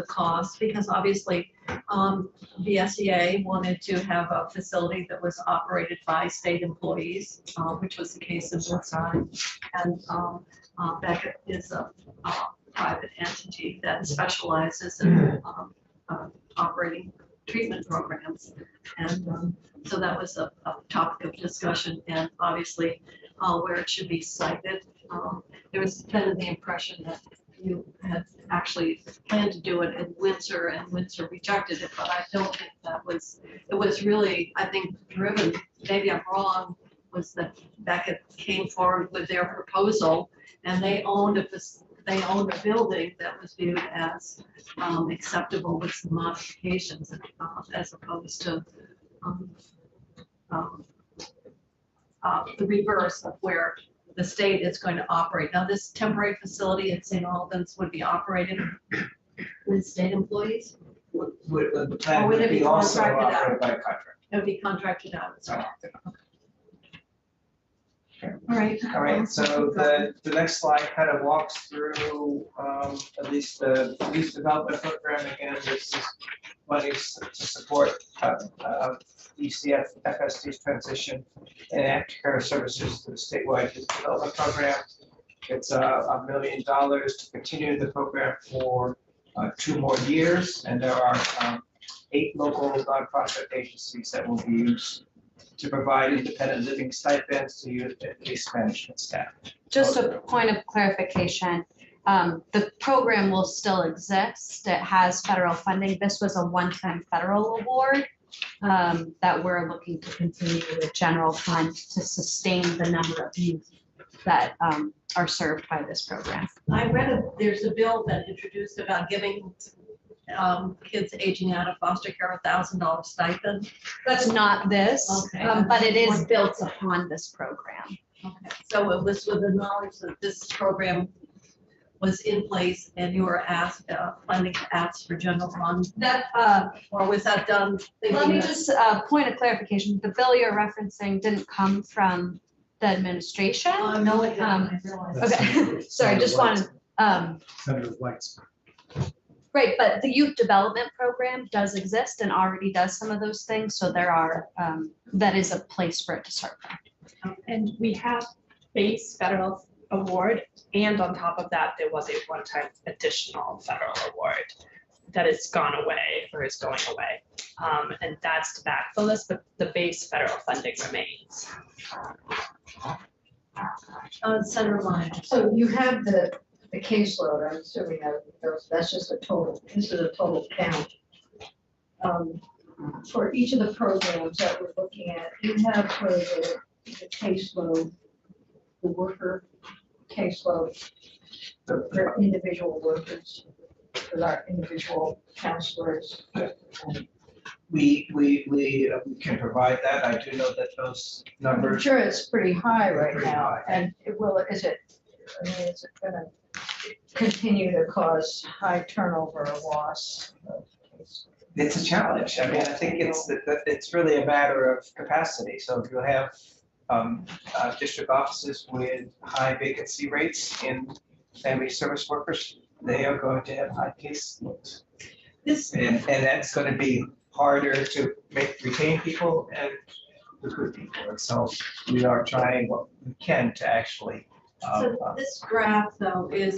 cost, because obviously the SEA wanted to have a facility that was operated by state employees, which was the case in Woodside. And Beckett is a private entity that specializes in operating treatment programs. And so that was a topic of discussion, and obviously where it should be cited. There was kind of the impression that you had actually planned to do it in Windsor, and Windsor rejected it, but I don't think that was, it was really, I think, driven, maybe I'm wrong, was that Beckett came forward with their proposal, and they owned a building that was viewed as acceptable with some modifications, as opposed to the reverse of where the state is going to operate. Now, this temporary facility at St. Albans would be operated with state employees? The plan Or would would it be be also contracted out? operated by contract. It would be contracted out as well. All right. All right, so the next slide kind of walks through at least the youth development program. Again, this is money to support ECF FSD's transition and aftercare services to the statewide youth development program. It's $1 million to continue the program for 2 more years, and there are 8 local nonprofit agencies that will be used to provide independent living stipends to youth and case management staff. Just a point of clarification, the program will still exist. It has federal funding. This was a one-time federal award that we're looking to continue with general fund to sustain the number of youth that are served by this program. I read there's a bill that introduced about giving kids aging out of foster care $1,000 stipend. That's not this, Okay. but it is built upon this program. Okay, so it was with the knowledge that this program was in place and you were asked, planning to ask for general fund, That, or was that done? let me thinking that- just, point of clarification, the bill you're referencing didn't come from the administration. No, it didn't, I realize. Okay, sorry, just wanted, Senator White's. right, but the youth development program does exist and already does some of those things, so there are, that is a place for it to start from. And we have base federal award, and on top of that, there was a one-time additional federal award that has gone away or is going away. And that's to backfill this, but the base federal funding remains. Senator Lyon. So you have the caseload, I'm assuming that's just a total, this is a total count. For each of the programs that we're looking at, you have for the caseload, the worker caseload, for individual workers, for our individual counselors. We can provide that. I do know that those I'm numbers. sure it's pretty high right Pretty now, high. and is it gonna continue to cause high turnover or loss of cases? It's a challenge. I mean, I think it's really a matter of capacity. So if you have district offices with high vacancy rates in family service workers, they are going to have high case loads. And that's going to be harder to retain people and recruit people. And so we are trying what we can to actually. So this graph though is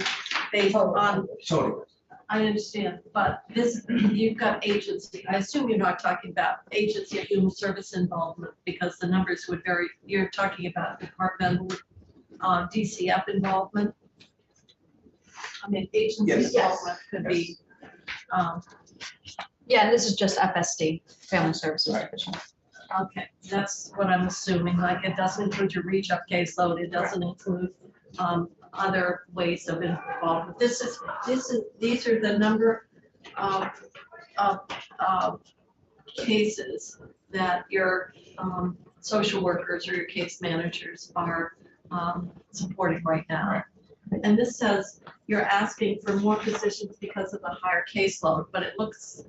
based on, Totally. I understand, but this, you've got agency, I assume you're not talking about agency of human service involvement because the numbers would vary. You're talking about departmental DCF involvement. I mean, agency Yes. involvement could be, Yeah, this is just FSD, Family Services Division. okay, that's what I'm assuming, like it doesn't include your reach up caseload, it doesn't include other ways of involvement. These are the number of cases that your social workers or your case managers are supporting right now. And this says you're asking for more positions because of the higher caseload, but it looks,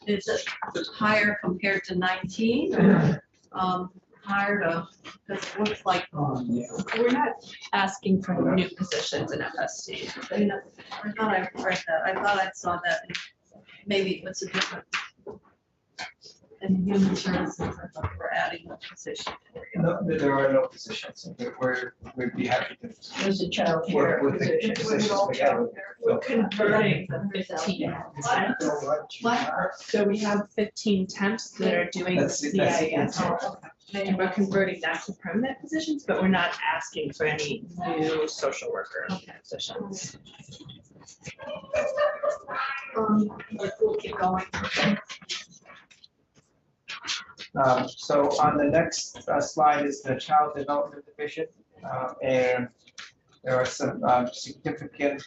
is it higher compared to 19? Higher to, because it looks like, We're not asking for new positions in FSD. I thought I read that, I thought I saw that, maybe it was a different. In human services, I thought we're adding a position for you. No, there are no positions. We'd be happy to There's a child care work with the position. positions we have. We're converting the 15 temps. What? So we have 15 temps that are doing That's the CIS. intent. And we're converting that to permanent positions, but we're not asking for any new social worker positions. We'll keep going. So on the next slide is the Child Development Division. And there are some significant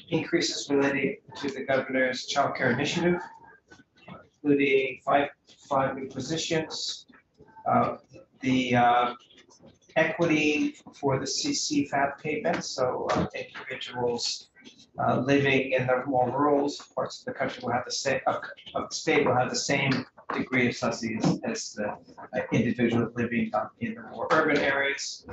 increases related to the governor's child care initiative, including five new positions. The equity for the CCFAP payments, so individuals living in the more rural parts of the country will have the same, of the state will have the same degree of subsidy as the individuals living in the more urban areas.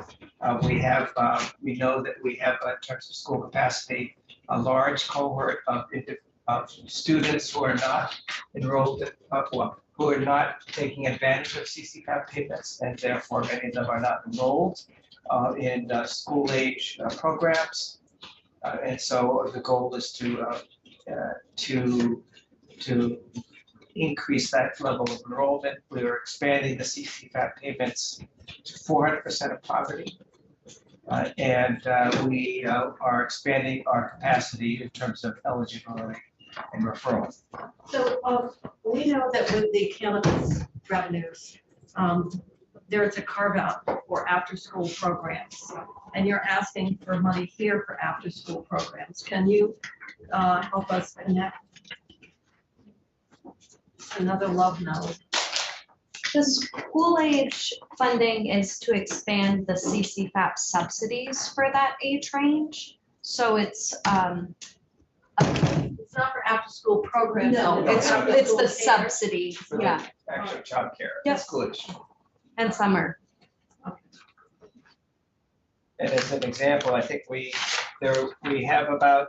We know that we have, in terms of school capacity, a large cohort of students who are not enrolled, who are not taking advantage of CCFAP payments, and therefore many of them are not enrolled. in school age programs. And so the goal is to increase that level of enrollment. We are expanding the CCFAP payments to 400% of poverty. And we are expanding our capacity in terms of eligibility and referral. So we know that with the cannabis revenues, there is a carve out for after-school programs. And you're asking for money here for after-school programs. Can you help us connect? Another love note. The school age funding is to expand the CCFAP subsidies for that age range. So it's It's not for after-school programs. No, it's after-school the care. subsidy, For the yeah, actual childcare. Yep. School age. and summer. And as an example, I think we have about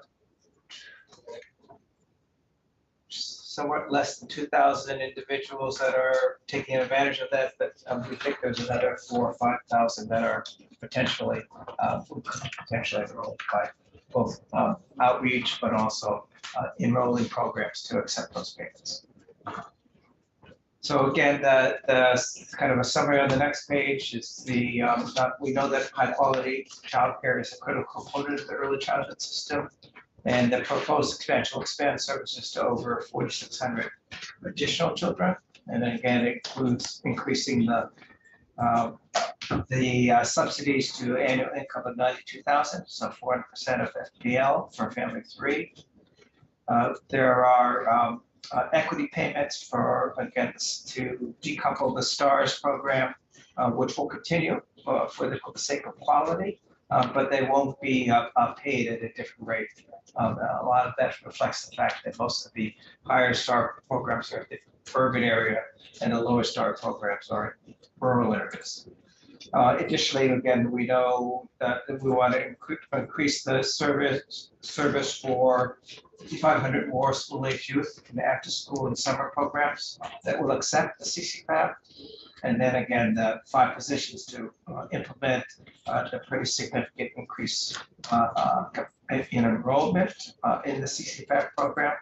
somewhat less than 2,000 individuals that are taking advantage of that, but we think there's another 4,000 or 5,000 that are potentially enrolled by both outreach, but also enrolling programs to accept those payments. So again, the kind of a summary on the next page is we know that high quality childcare is a critical component of the early childhood system. And the proposed expansion will expand services to over 4,600 additional children. And then again, it includes increasing the subsidies to annual income of 92,000, so 400% of FPL for family 3. There are equity payments for, again, to decouple the STARS program, which will continue for the sake of quality, but they won't be paid at a different rate. A lot of that reflects the fact that most of the higher STAR programs are in the urban area and the lower STAR programs are in rural areas. Additionally, again, we know that we want to increase the service for 5,500 more school-age youth in the after-school and summer programs that will accept the CCFAP. And then again, the 5 positions to implement the pretty significant increase in enrollment in the CCFAP program,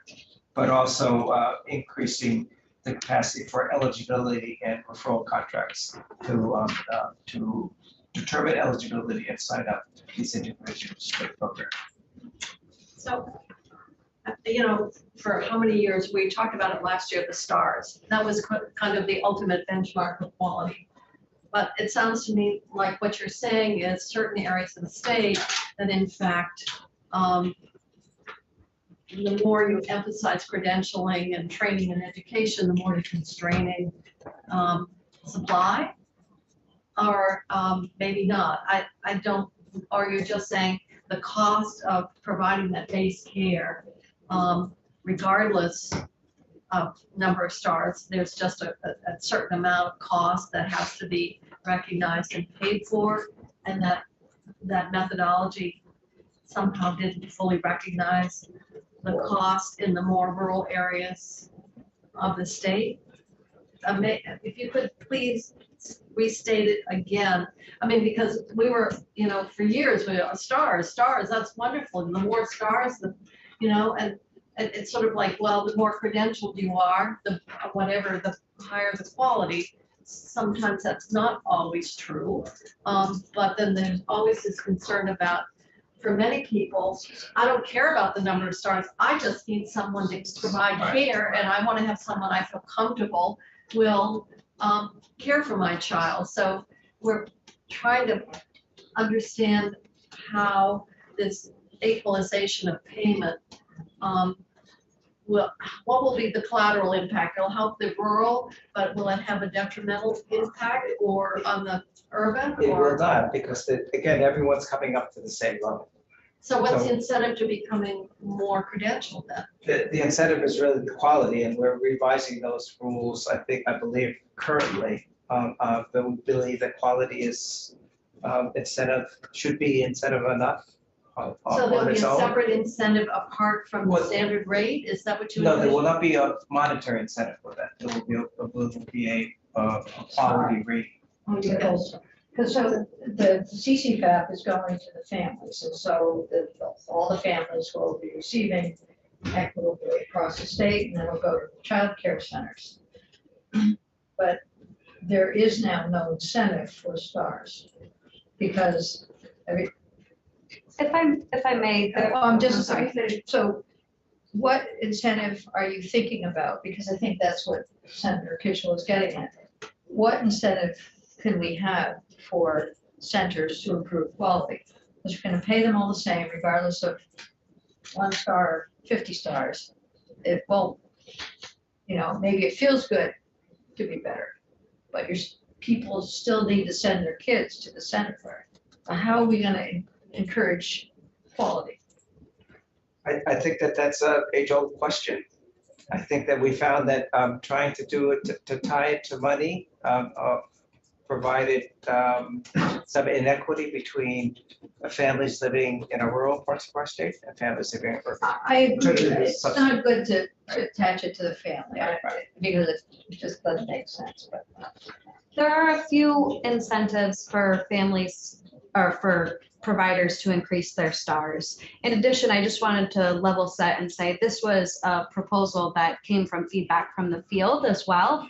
but also increasing the capacity for eligibility and referral contracts to determine eligibility and sign up these individuals for the program. So, you know, for how many years, we talked about it last year, the STARS. That was kind of the ultimate benchmark of quality. But it sounds to me like what you're saying is certain areas of the state that in fact, the more you emphasize credentialing and training and education, the more you're constraining supply, or maybe not. I don't, or you're just saying the cost of providing that base care, regardless of number of stars, there's just a certain amount of cost that has to be recognized and paid for, and that methodology somehow didn't fully recognize the cost in the more rural areas of the state. If you could please restate it again. I mean, because we were, you know, for years, we are stars, that's wonderful. And the more stars, the, you know, and it's sort of like, well, the more credentialed you are, the whatever, the higher the quality. Sometimes that's not always true. But then there's always this concern about, for many people, I don't care about the number of stars. I just need someone to provide care, and I want to have someone I feel comfortable will care for my child. So we're trying to understand how this equalization of payment what will be the collateral impact? It'll help the rural, but will it have a detrimental impact or on the urban? It or- will not, because again, everyone's coming up to the same level. So what's the So- incentive to becoming more credentialed then? The incentive is really the quality, and we're revising those rules, I believe currently. But we believe that quality is should be incentive enough So on there'll be its a own. separate incentive apart from the What- standard rate? Is that what you? No, there will envision? not be a monetary incentive for that. There will be a quality rate. Oh, you guys. Because so the CCFAP is going to the families, and so all the families will be receiving equitably across the state, and then it'll go to the child care centers. But there is now no incentive for stars, because, If I may, I'm just, so what incentive are you thinking about? Because I think that's what Senator Kitchell is getting at. What incentive can we have for centers to improve quality? Because we're gonna pay them all the same regardless of 1 star or 50 stars. It won't, maybe it feels good to be better, but people still need to send their kids to the center for it. How are we gonna encourage quality? I think that's a age-old question. I think that we found that trying to do it to tie it to money provided some inequity between families living in a rural parts of our state and families living in urban. I agree, it's not good to attach it to the family, because it just doesn't make sense, but. there are a few incentives for families or for providers to increase their stars. In addition, I just wanted to level set and say this was a proposal that came from feedback from the field as well,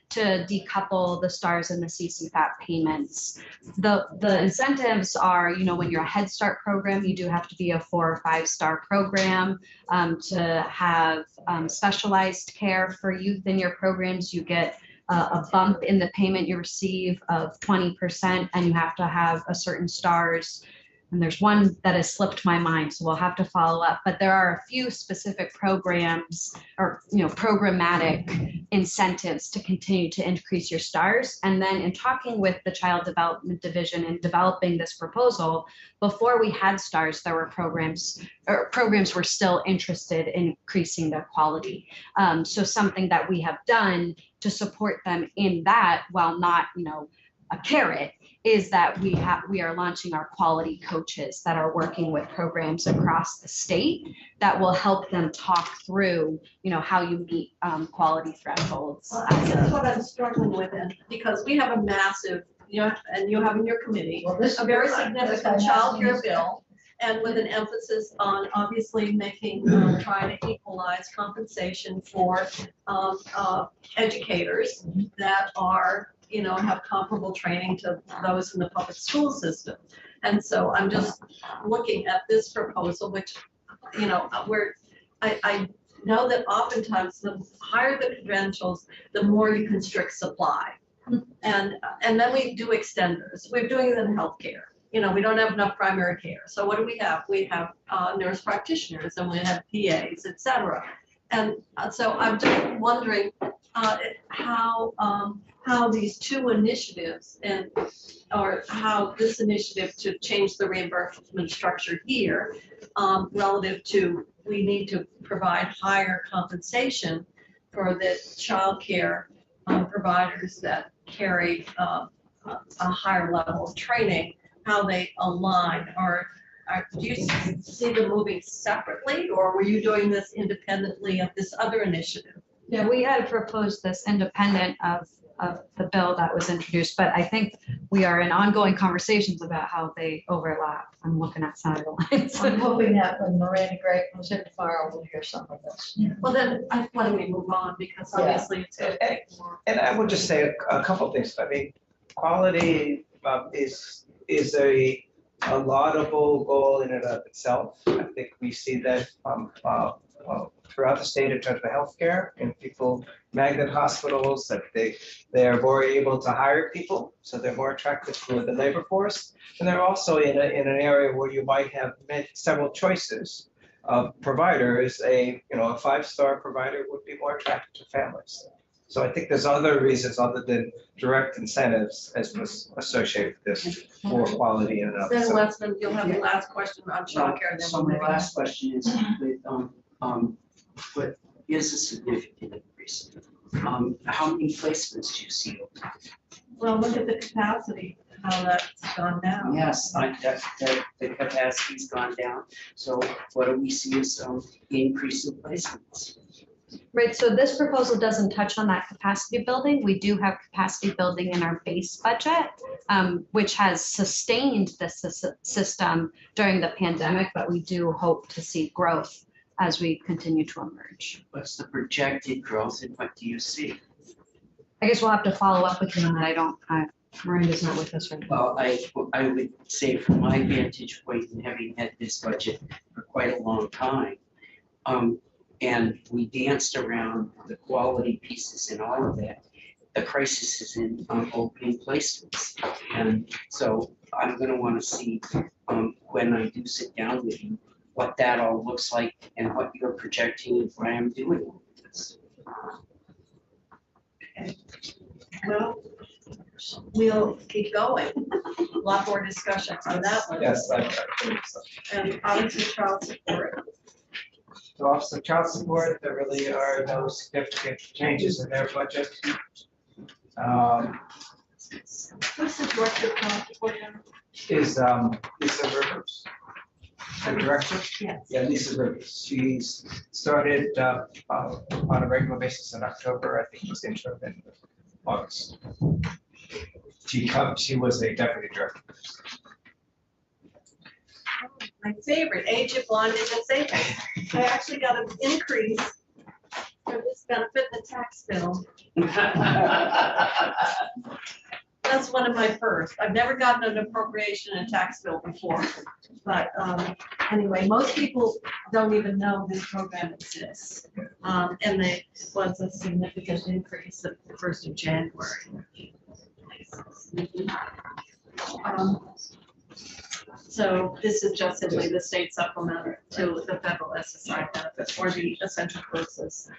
to decouple the stars and the CCFAP payments. The incentives are, when you're a Head Start program, you do have to be a 4 or 5 star program. To have specialized care for youth in your programs, you get a bump in the payment you receive of 20%, and you have to have a certain stars. And there's one that has slipped my mind, so we'll have to follow up. But there are a few specific programs or programmatic incentives to continue to increase your stars. And then in talking with the Child Development Division and developing this proposal, before we had stars, there were programs were still interested in increasing their quality. So something that we have done to support them in that, while not a carrot, is that we are launching our quality coaches that are working with programs across the state that will help them talk through, how you meet quality thresholds. Well, that's what I'm struggling with, and because we have a massive, and you have in your committee, a very significant child care bill, and with an emphasis on obviously making, trying to equalize compensation for educators that are, have comparable training to those in the public school system. And so I'm just looking at this proposal, which, I know that oftentimes the higher the credentials, the more you constrict supply. And then we do extenders. We're doing it in healthcare. We don't have enough primary care. So what do we have? We have nurse practitioners, and we have PAs, et cetera. And so I'm just wondering how these two initiatives or how this initiative to change the reimbursement structure here relative to we need to provide higher compensation for the child care providers that carry a higher level of training, how they align, or do you see them moving separately, or were you doing this independently of this other initiative? Yeah, we had proposed this independent of the bill that was introduced, but I think we are in ongoing conversations about how they overlap. I'm looking at Senator Lyons. I'm hoping that when Miranda Gray comes in tomorrow, we'll hear some of this. Well, then why don't we move on, because obviously it's going to take more. And I will just say a couple of things. I mean, quality is a laudable goal in and of itself. I think we see that throughout the state in terms of healthcare, and people, magnet hospitals, that they are more able to hire people, so they're more attractive to the labor force. And they're also in an area where you might have several choices of providers. A 5-star provider would be more attractive to families. So I think there's other reasons other than direct incentives as was associated with this for quality in and of Then itself. Westman, you'll have the last question on childcare. Then So we'll my move on. last question is, what is a significant increase? How many placements do you see? Well, look at the capacity, how that's gone down. Yes, the capacity's gone down. So what do we see as increase in placements? Right, so this proposal doesn't touch on that capacity building. We do have capacity building in our base budget, which has sustained this system during the pandemic, but we do hope to see growth as we continue to emerge. What's the projected growth and what do you see? I guess we'll have to follow up with you on that. I don't, Miranda's not with us right now. Well, I would say from my vantage point and having had this budget for quite a long time, and we danced around the quality pieces and all of that. The crisis is in opening placements. And so I'm gonna wanna see when I do sit down with you, what that all looks like and what you're projecting and what I'm doing with this. Well, we'll keep going. A lot more discussion on that one. Yes, I think so. And obviously child support. So Office of Child Support, there really are no significant changes in their budget. Who's the director of child support now? Is Lisa Rivers, the director? Yes. Yeah, Lisa Rivers. She's started on a regular basis in October. I think was interim in August. She was a deputy director. My favorite, agent blonde is disabled. I actually got an increase for this benefit in the tax bill. That's one of my first. I've never gotten an appropriation in a tax bill before. But anyway, most people don't even know this program exists. And it was a significant increase at the 1st of January. So this is just simply the state supplement to the federal SSI benefit or the essential services.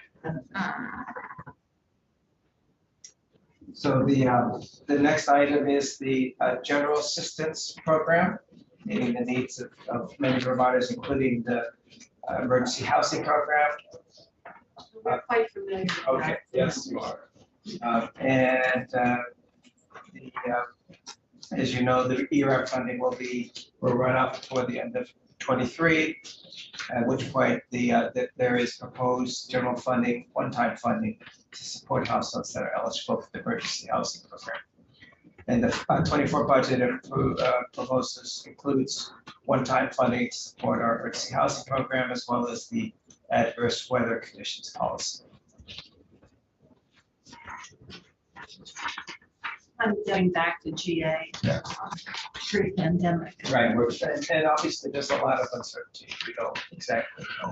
So the next item is the general assistance program, meeting the needs of many Vermonters, including the emergency housing program. We're quite familiar with Okay, that. yes, you are. As you know, the ERF funding will run up before the end of 23, at which point there is proposed general funding, one-time funding to support households that are eligible for the emergency housing program. And the 24 budget proposes includes one-time funding to support our emergency housing program as well as the adverse weather conditions policy. I'm getting back to GA pre-pandemic. Right, and obviously there's a lot of uncertainty. We don't exactly know.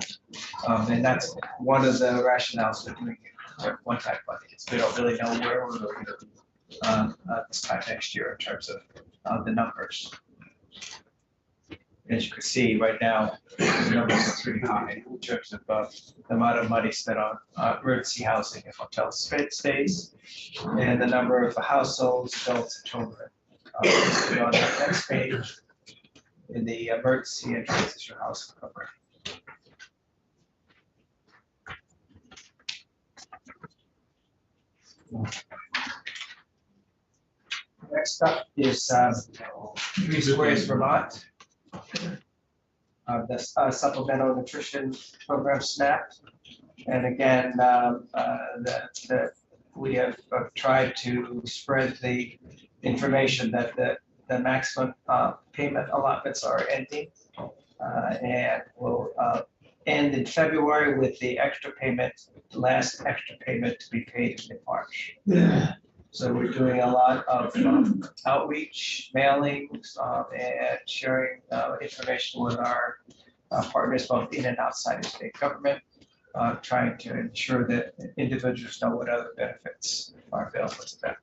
And that's one of the rationales for doing it one-time funding. We don't really know where we're going to be this time next year in terms of the numbers. As you can see right now, the numbers are pretty high in terms of the amount of money spent on emergency housing and hotel stays, and the number of households, adults, and children. On the next page, in the emergency and transition housing program. Next up is 3 Squares Vermont. The supplemental nutrition program SNAP. And again, we have tried to spread the information that the maximum payment allotments are ending and will end in February with the extra payment, the last extra payment to be paid in March. Yeah. So we're doing a lot of outreach, mailings, and sharing information with our partners both in and outside of state government, trying to ensure that individuals know what other benefits are available to them.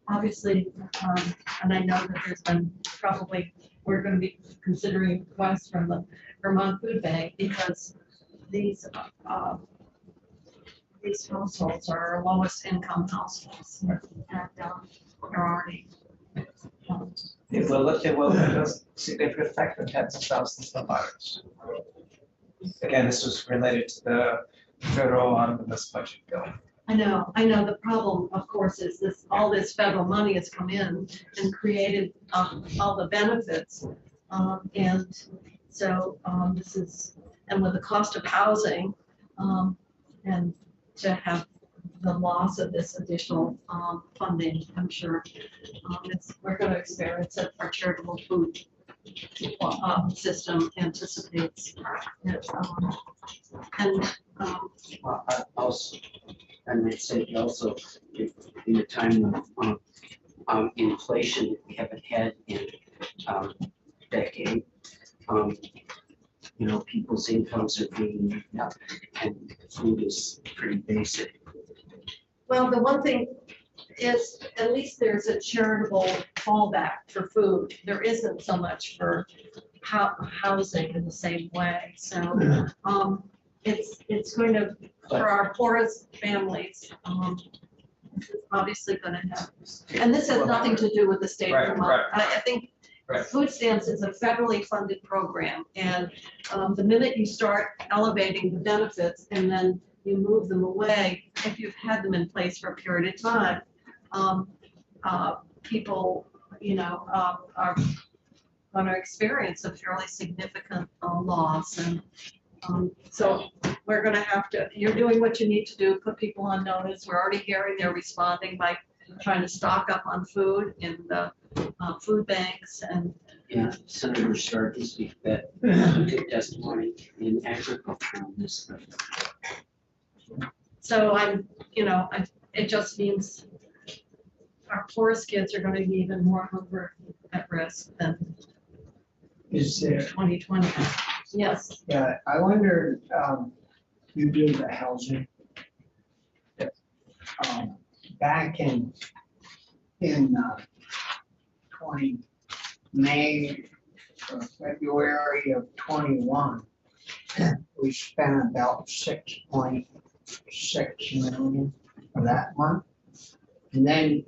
Obviously, and I know that there's been we're going to be considering requests from the Vermont Food Bank because these households are our lowest income households and are already. It will have a significant effect on tens of thousands of Vermonters. Again, this was related to the federal omnibus budget bill. I know. The problem, of course, is all this federal money has come in and created all the benefits. And so this is And with the cost of housing, and to have the loss of this additional funding, I'm sure we're going to experience it. Our charitable food system anticipates it. Well, I might say also, in the time of inflation that we haven't had in a decade, people's incomes are being eaten up, and food is pretty basic. Well, the one thing is, at least there's a charitable fallback for food. There isn't so much for housing in the same way. So it's going to, for our poorest families, this is obviously going to have, and this has nothing to do with the state of Vermont. I think food stamps is a federally funded program, and the minute you start elevating the benefits and then you move them away, if you've had them in place for a period of time, people, are going to experience a fairly significant loss. And so we're going to have to, you're doing what you need to do, put people on notice. We're already hearing they're responding by trying to stock up on food in the food banks. And Yeah, Senator Stark is that good testimony in agriculture on this. so it just means our poorest kids are going to be even more hunger at risk than Is there, 2020. Yes. yeah, I wonder, you do the housing. Back in May or February of 21, we spent about 6.6 million for that month. And then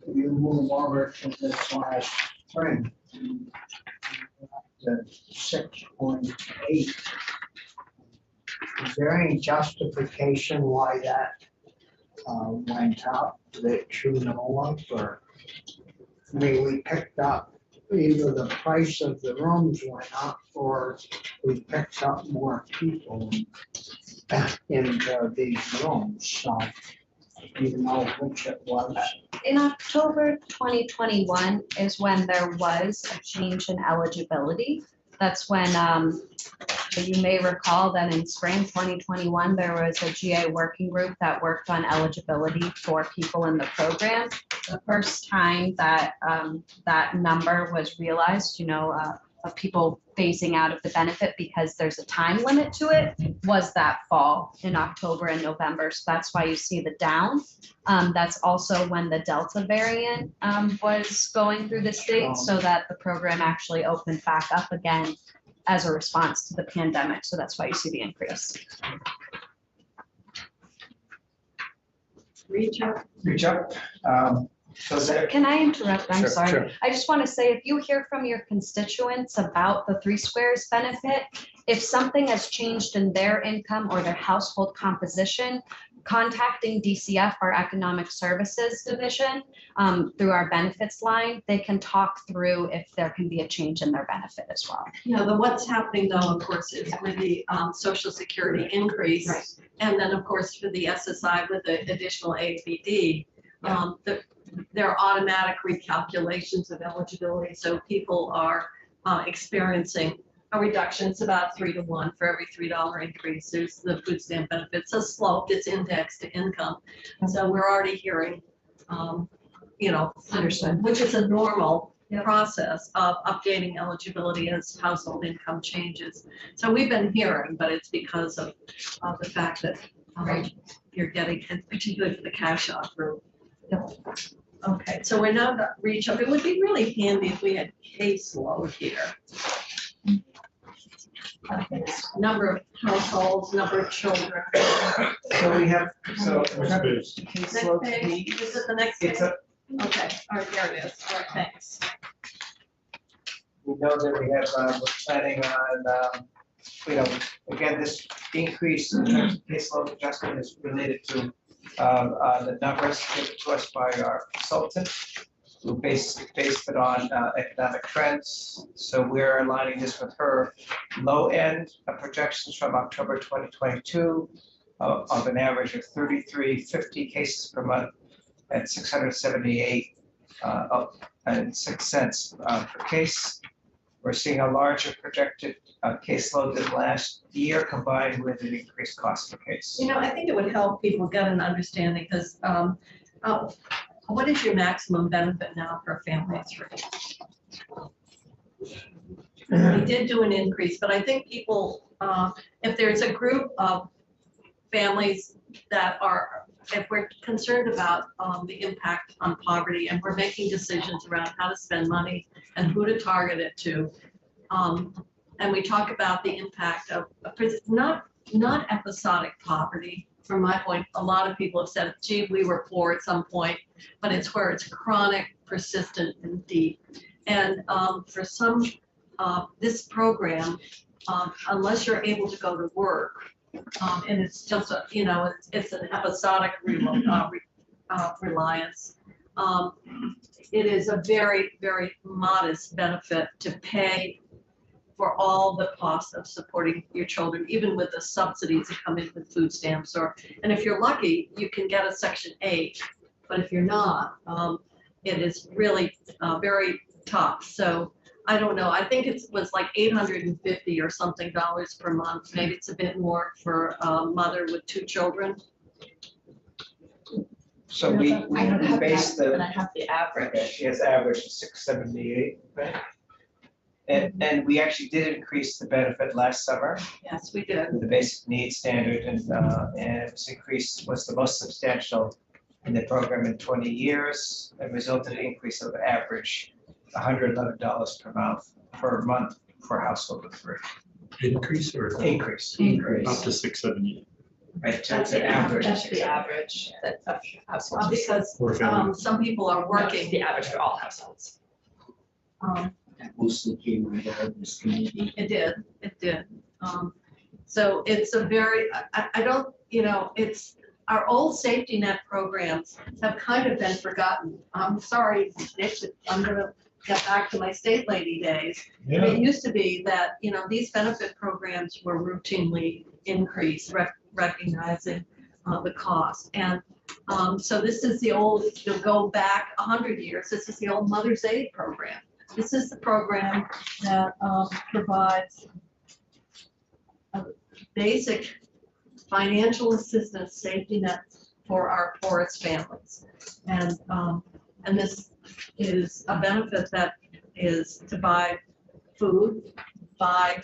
you move over to this last spring, to 6.8. Is there any justification why that went up that you know of, or, I mean, we picked up, either the price of the rooms went up, or we picked up more people into these rooms, so do you know which it was? In October 2021 is when there was a change in eligibility. That's when, you may recall that in spring 2021, there was a GA working group that worked on eligibility for people in the program. The first time that that number was realized, of people phasing out of the benefit because there's a time limit to it, was that fall in October and November. So that's why you see the down. That's also when the Delta variant was going through the state, so that the program actually opened back up again as a response to the pandemic. So that's why you see the increase. Reach up. So is there, Can I interrupt? I'm Sure, sorry. sure. I just want to say, if you hear from your constituents about the 3 Squares benefit, if something has changed in their income or their household composition, contacting DCF, our Economic Services Division, through our benefits line, they can talk through if there can be a change in their benefit as well. What's happening though, of course, is with the Social Security increase, and then of course for the SSI with the additional ABD, there are automatic recalculations of eligibility. So people are experiencing a reduction. It's about 3 to 1 for every $3 increase. There's the food stamp benefits, a slope that's indexed to income. So we're already hearing, Understood. which is a normal process of updating eligibility as household income changes. So we've been hearing, but it's because of the fact that you're getting, and particularly for the cash offer. Okay, so we're now going to reach up. It would be really handy if we had caseload here. Number of households, number of children. so we have, so remember, Next caseload page, B, is it the next page? it's a, Okay, all right, there it is. All right, thanks. we know that we have, we're planning on, again, this increase in terms of caseload adjustment is related to the numbers given to us by our consultant. we based it on economic trends. So we're aligning this with her low end projections from October 2022 of an average of 3350 cases per month at 678 and 6 cents per case. We're seeing a larger projected caseload than last year, combined with an increased cost per case. You know, I think it would help people get an understanding, because what is your maximum benefit now for a family of 3? We did do an increase, but I think people, if there's a group of families that are, if we're concerned about the impact on poverty, and we're making decisions around how to spend money and who to target it to, and we talk about the impact of not episodic poverty. From my point, a lot of people have said, gee, we were poor at some point, but it's where it's chronic, persistent, and deep. And for some, this program, unless you're able to go to work, and it's just a, you know, it's an episodic reliance. It is a very, very modest benefit to pay for all the costs of supporting your children, even with the subsidies that come in with food stamps, and if you're lucky, you can get a Section 8, but if you're not, it is really very tough. So I don't know, I think it was like $850 or something per month. Maybe it's a bit more for a mother with 2 children. So we I don't have based that, the. but I have the average. She has average of 678, right? And we actually did increase the benefit last summer, Yes, we did. the basic needs standard, and it was increased, was the most substantial in the program in 20 years. It resulted in an increase of average $111 per month for a household of 3. Increase or? Increase. Up to 670. Right, That's the the average. That's the average of households. Because Or family. some people are That's working. the average for all households. That mostly came right out of this community. It did. So it's a very, I don't, you know, it's, our old safety net programs have kind of been forgotten. I'm sorry, I'm gonna get back to my state lady days. Yeah. It used to be that, you know, these benefit programs were routinely increased, recognizing the cost. And so this is the old, you'll go back 100 years, this is the old Mother's Aid program. This is the program that provides a basic financial assistance safety net for our poorest families. And this is a benefit that is to buy food, buy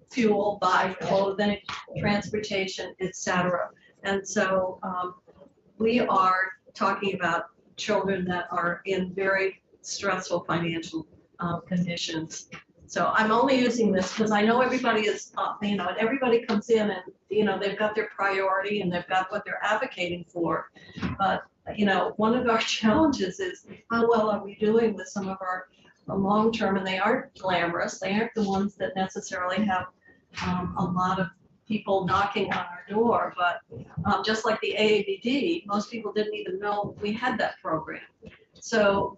fuel, buy clothing, transportation, etc. And so we are talking about children that are in very stressful financial conditions. So I'm only using this because I know everybody is, you know, and everybody comes in and, you know, they've got their priority and they've got what they're advocating for. But, you know, one of our challenges is how well are we doing with some of our long-term, and they aren't glamorous. They aren't the ones that necessarily have a lot of people knocking on our door, but just like the AABD, most people didn't even know we had that program. So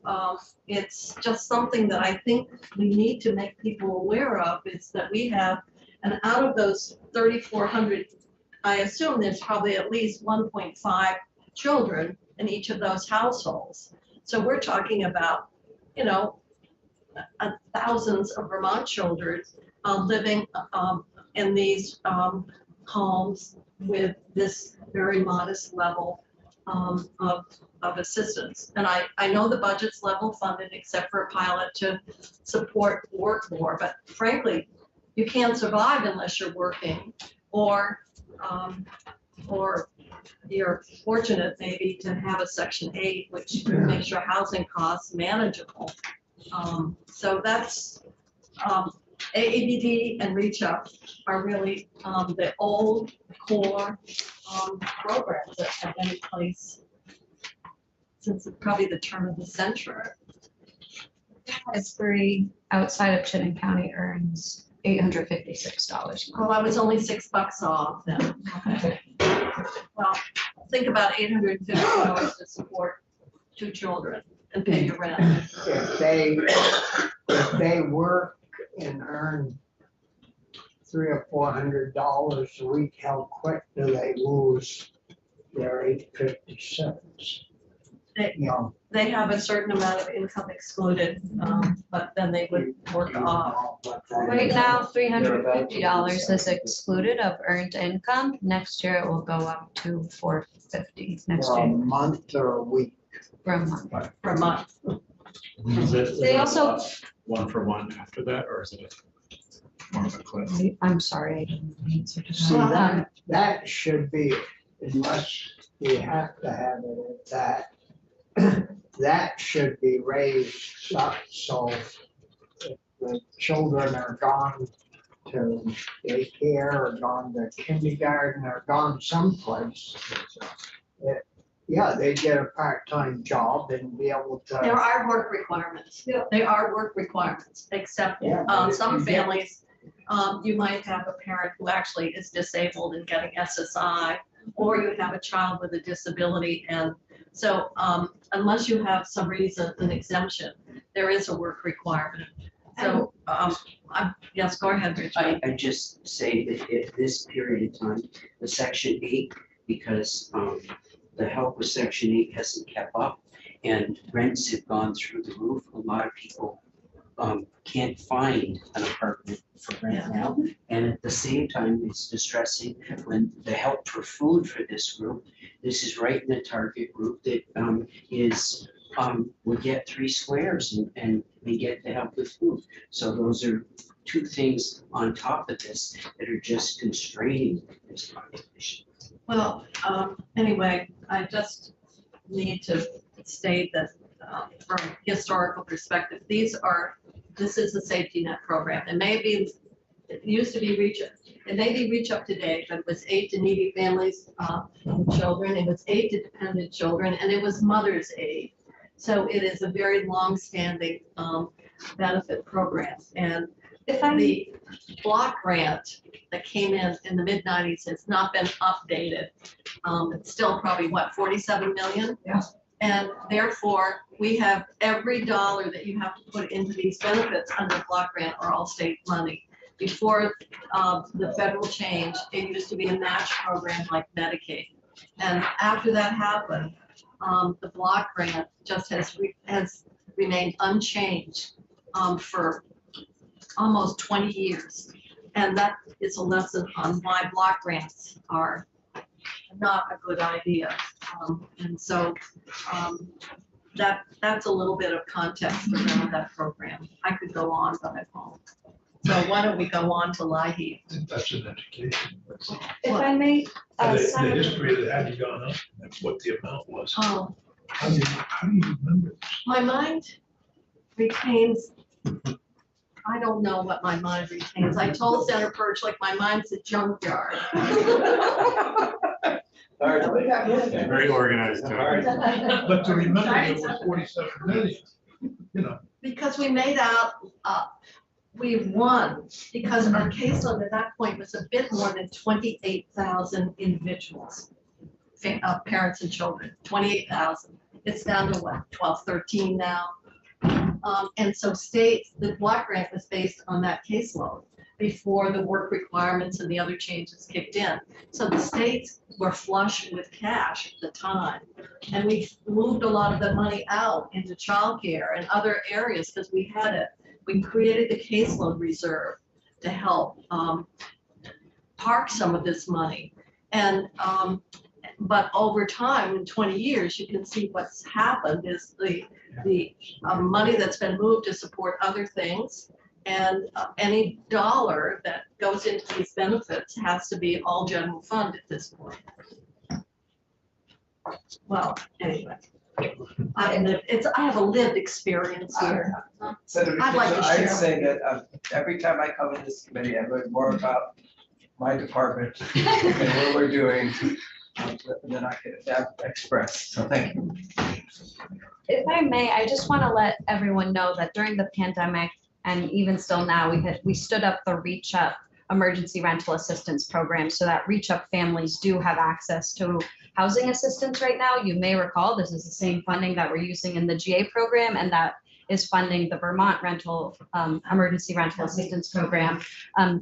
it's just something that I think we need to make people aware of, is that we have, and out of those 3,400, I assume there's probably at least 1.5 children in each of those households. So we're talking about, you know, thousands of Vermont children living in these homes with this very modest level of assistance. And I know the budget's level funded except for a pilot to support work more, but frankly, you can't survive unless you're working, or you're fortunate maybe to have a Section 8, which makes your housing costs manageable. So that's AABD and Reach Up are really the old core programs that have been in place since probably the turn of the century. Asbury outside of Chittenden County earns $856. Well, I was only $6 off then. Well, think about $850 to support 2 children and pay your rent. If they work and earn $300 or $400 a week, how quick do they lose their 857s? You know, They have a certain amount of income excluded, but then they would work off. Right now, $350 is excluded of earned income. Next year it will go up to $450 next For a year month or a week. for a month. For a month. They also, One for one after that, or is it more of a cliff? I'm sorry, I didn't answer to See, that. that should be, unless we have to have it at that, that should be raised up, so if the children are gone to daycare or gone to kindergarten or gone someplace, yeah, they get a part-time job and be able There to. are work requirements. There are work requirements, except Yeah, some you get- families, you might have a parent who actually is disabled and getting SSI, or you have a child with a disability. And so unless you have some reason, an exemption, there is a work requirement. So, yes, go ahead, Richard. I just say that at this period of time, the Section 8, because the help with Section 8 hasn't kept up and rents have gone through the roof. A lot of people can't find an apartment for rent now. And at the same time, it's distressing when the help for food for this group, this is right in the target group that is, we get 3 squares and we get the help with food. So those are 2 things on top of this that are just constraining this population. Well, anyway, I just need to state that from a historical perspective, this is a safety net program. It used to be it may be Reach Up today, but it was aid to needy families and children. It was aid to dependent children, and it was mother's aid. So it is a very long-standing benefit program. And the block grant that came in the mid-90s has not been updated. It's still probably, what, 47 million? Yeah. And therefore, we have every dollar that you have to put into these benefits under block grant are all state money. Before the federal change, it used to be a match program like Medicaid. And after that happened, the block grant just has remained unchanged for almost 20 years. And that is a lesson on why block grants are not a good idea. And so that's a little bit of context around that program. I could go on, but I won't. So why don't we go on to LIHEAP? I think that's an education. If I may, And the Senator, history of it hadn't gone up, and what the amount was. Oh, How do you remember this? my mind retains, I don't know what my mind retains. I told Senator Perch, like, my mind's a junkyard. Very organized. But to remember it was 47 million, you know. Because we made out, we won, because our caseload at that point was a bit more than 28,000 individuals, parents and children, 28,000. It's down to what, 12, 13 now? And so the block grant was based on that caseload before the work requirements and the other changes kicked in. So the states were flush with cash at the time. And we moved a lot of the money out into childcare and other areas because we had it. We created the caseload reserve to help park some of this money. And but over time, in 20 years, you can see what's happened is the money that's been moved to support other things. And any dollar that goes into these benefits has to be all general fund at this point. Well, anyway, I have a lived experience here. Senator, I'd like to I'd share. say that every time I come in this committee, I learn more about my department and what we're doing than I can express. So thank you. if I may, I just want to let everyone know that during the pandemic and even still now, we stood up the Reach Up emergency rental assistance program so that Reach Up families do have access to housing assistance right now. You may recall, this is the same funding that we're using in the GA program, and that is funding the Vermont rental, emergency rental assistance program.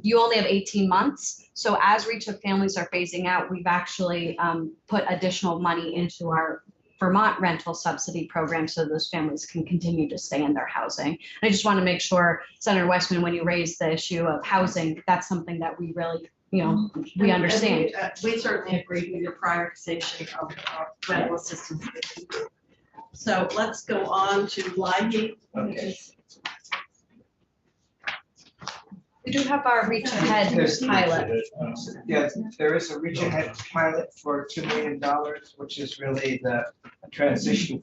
You only have 18 months. So as Reach Up families are phasing out, we've actually put additional money into our Vermont rental subsidy program so those families can continue to stay in their housing. And I just want to make sure, Senator Westman, when you raise the issue of housing, that's something that we really, we understand. And we certainly agree with your prioritization of rental assistance. So let's go on to LIHEAP. Okay. We do have our Reach Ahead pilot. Yeah, there is a Reach Ahead pilot for $2 million, which is really the transition,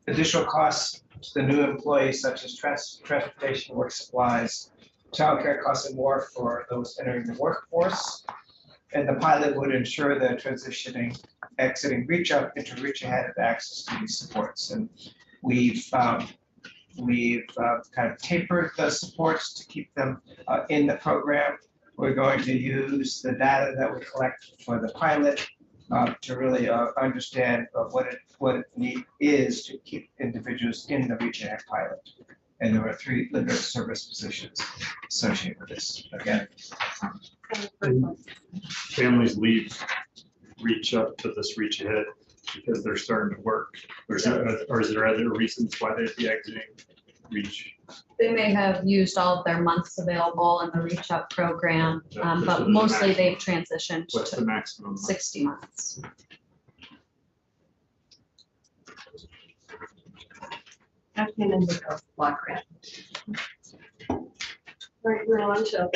additional costs to the new employees such as transportation, work supplies, childcare costs and more for those entering the workforce. And the pilot would ensure that exiting Reach Up into Reach Ahead have access to these supports. And we've kind of tapered the supports to keep them in the program. We're going to use the data that we collect for the pilot to really understand what it is to keep individuals in the Reach Ahead pilot. And there are 3 limited service positions associated with this. Again, families leave Reach Up to this Reach Ahead because they're starting to work, or is there other reasons why they'd be exiting Reach? They may have used all of their months available in the Reach Up program, but mostly they've transitioned What's to the maximum? 60 months. Acting in the block grant. Right, we're on to.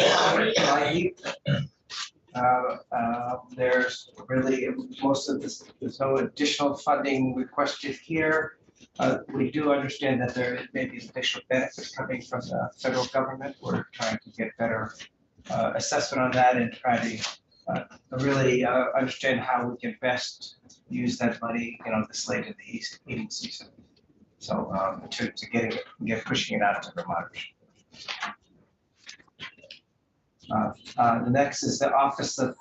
There's really, most of this, there's no additional funding requested here. We do understand that there may be additional benefits coming from the federal government. We're trying to get better assessment on that and try to really understand how we can best use that money, this late in the heating season. So to pushing it out to Vermonters. The next is the Office of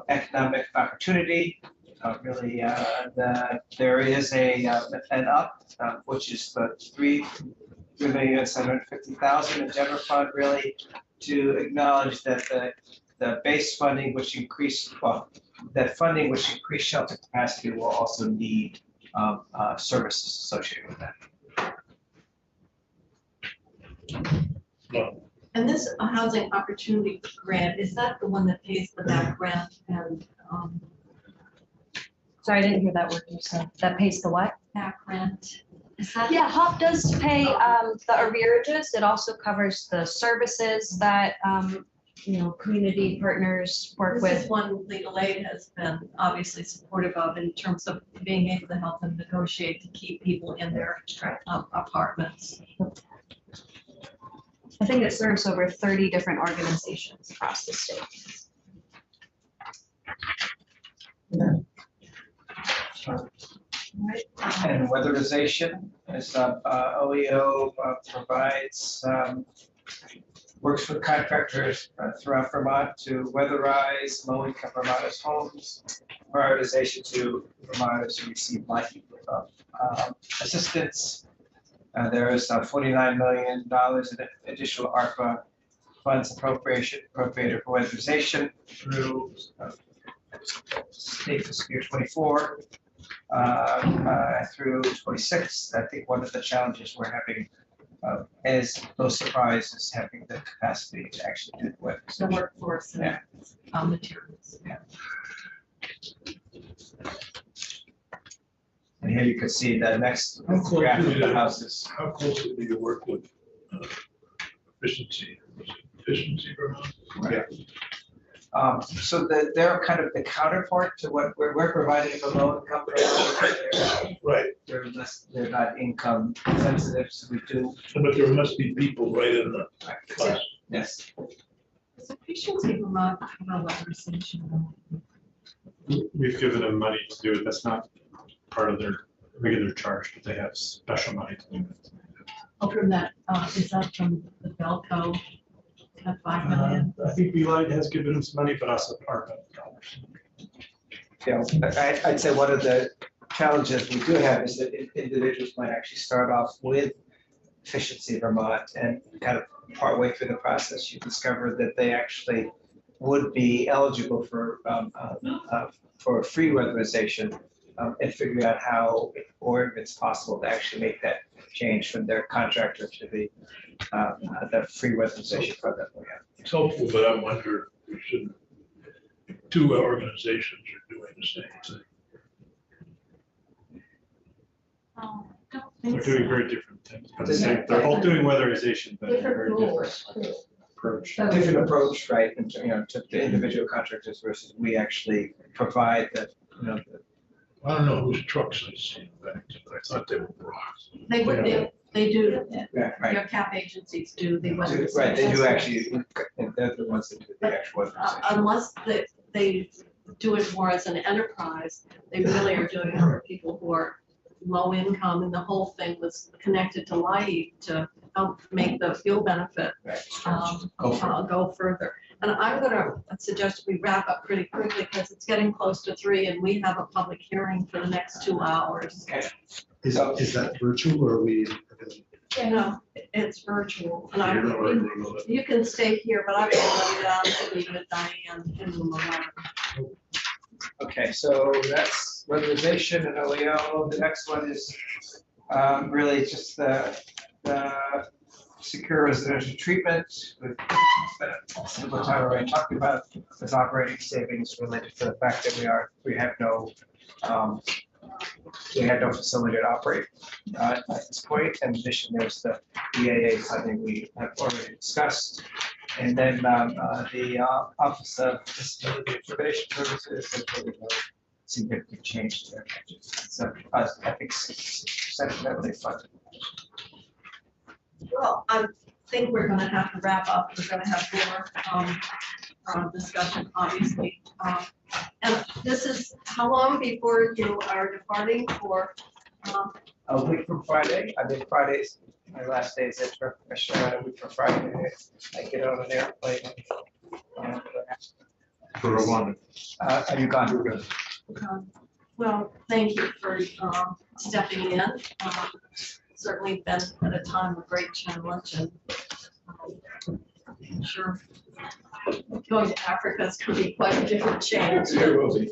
Economic Opportunity. There is an up, which is the $3,750,000 in general fund, really to acknowledge that the base funding, which increased, shelter capacity, will also need services associated with that. And this housing opportunity grant, is that the one that pays the back rent and Sorry, I didn't hear that word you said. That pays the what? back rent? Is that? Yeah, HOP does pay the arrearages. It also covers the services that community partners work This with. is one legal aid has been obviously supportive of in terms of being able to help them negotiate to keep people in their apartments. I think it serves over 30 different organizations across the state. And weatherization is OEO provides works with contractors throughout Vermont to weatherize low-income Vermonters' homes. Prioritization to Vermonters who receive LIHEAP assistance. There is $49 million in additional ARPA funds appropriated for weatherization through state fiscal year 24 through 26. I think one of the challenges we're having, as no surprise, is having the capacity to actually do the weatherization. The workforce and materials. Yeah. And here you can see the next graph of the houses. How closely do you work with efficiency? Efficiency Vermont? Yeah. So they're kind of the counterpart to what we're providing for low income. Right. They're not income sensitive, so we do. But there must be people right in the class. Yes. Is efficiency Vermont have a weatherization? We've given them money to do it. That's not part of their regular charge, but they have special money to do it. Oh, from that, is that from the Belco at 5 million. I think Beeline has given us money, but also ARPA dollars. Yeah, I'd say one of the challenges we do have is that individuals might actually start off with Efficiency Vermont and kind of partway through the process, you discover that they actually would be eligible for free weatherization, and figuring out how, or if it's possible to actually make that change from their contractor to the free weatherization program we have. It's helpful, but I wonder, we shouldn't, two organizations are doing the same thing. Oh, I don't They're think doing so. very different things. But they're all doing weatherization, but in a very Different rules. different approach. Different approach, right, and, to the individual contractors versus we actually provide the, I don't know whose trucks I see back, but I thought they were rocks. They would be, they do, yeah, right. your cap agencies do the weather. Right, they do actually, and they're the ones that do the actual weatherization. Unless they do it more as an enterprise, they really are doing it for people who are low income, and the whole thing was connected to LIHEAP to help make the fuel benefit go further. And I'm gonna suggest we wrap up pretty quickly because it's getting close to 3 and we have a public hearing for the next 2 hours. Is that virtual or are we? No, it's virtual, and You're not right, Bruno. you can stay here, but I'm gonna go down to meet with Diane in room 11. Okay, so that's weatherization and OEO. The next one is really just the secure residential treatment. We've spent a little time already talking about this operating savings related to the fact that we have no facility to operate at this point. In addition, there's the EAA funding we have already discussed. And then the Office of Disability Information Services has really no significant change to their budget. So I think 6% that they funded. Well, I think we're gonna have to wrap up. We're gonna have more discussion, obviously. And this is, how long before you are departing for? A week from Friday, I mean, Fridays, my last day is at Commissioner, a week from Friday, I get on an airplane. For Rwanda. Are you gone? Well, thank you for stepping in. Certainly been at a time of great challenge, and I'm sure going to Africa is going to be quite a different change. It will be.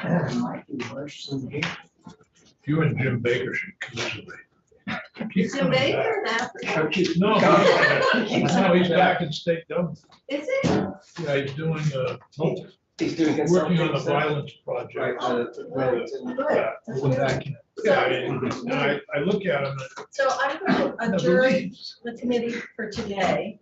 Yeah, it might be worse than here. You and Jim Baker should commiserate. Keep Is it coming back. Baker in Africa? No, no, he's back in state government. Is it? Yeah, he's doing, He's doing working consulting. on the stuff. violence project. Good. With that, yeah, and I look at him So I'm going to and I adjourn believe. the committee for today.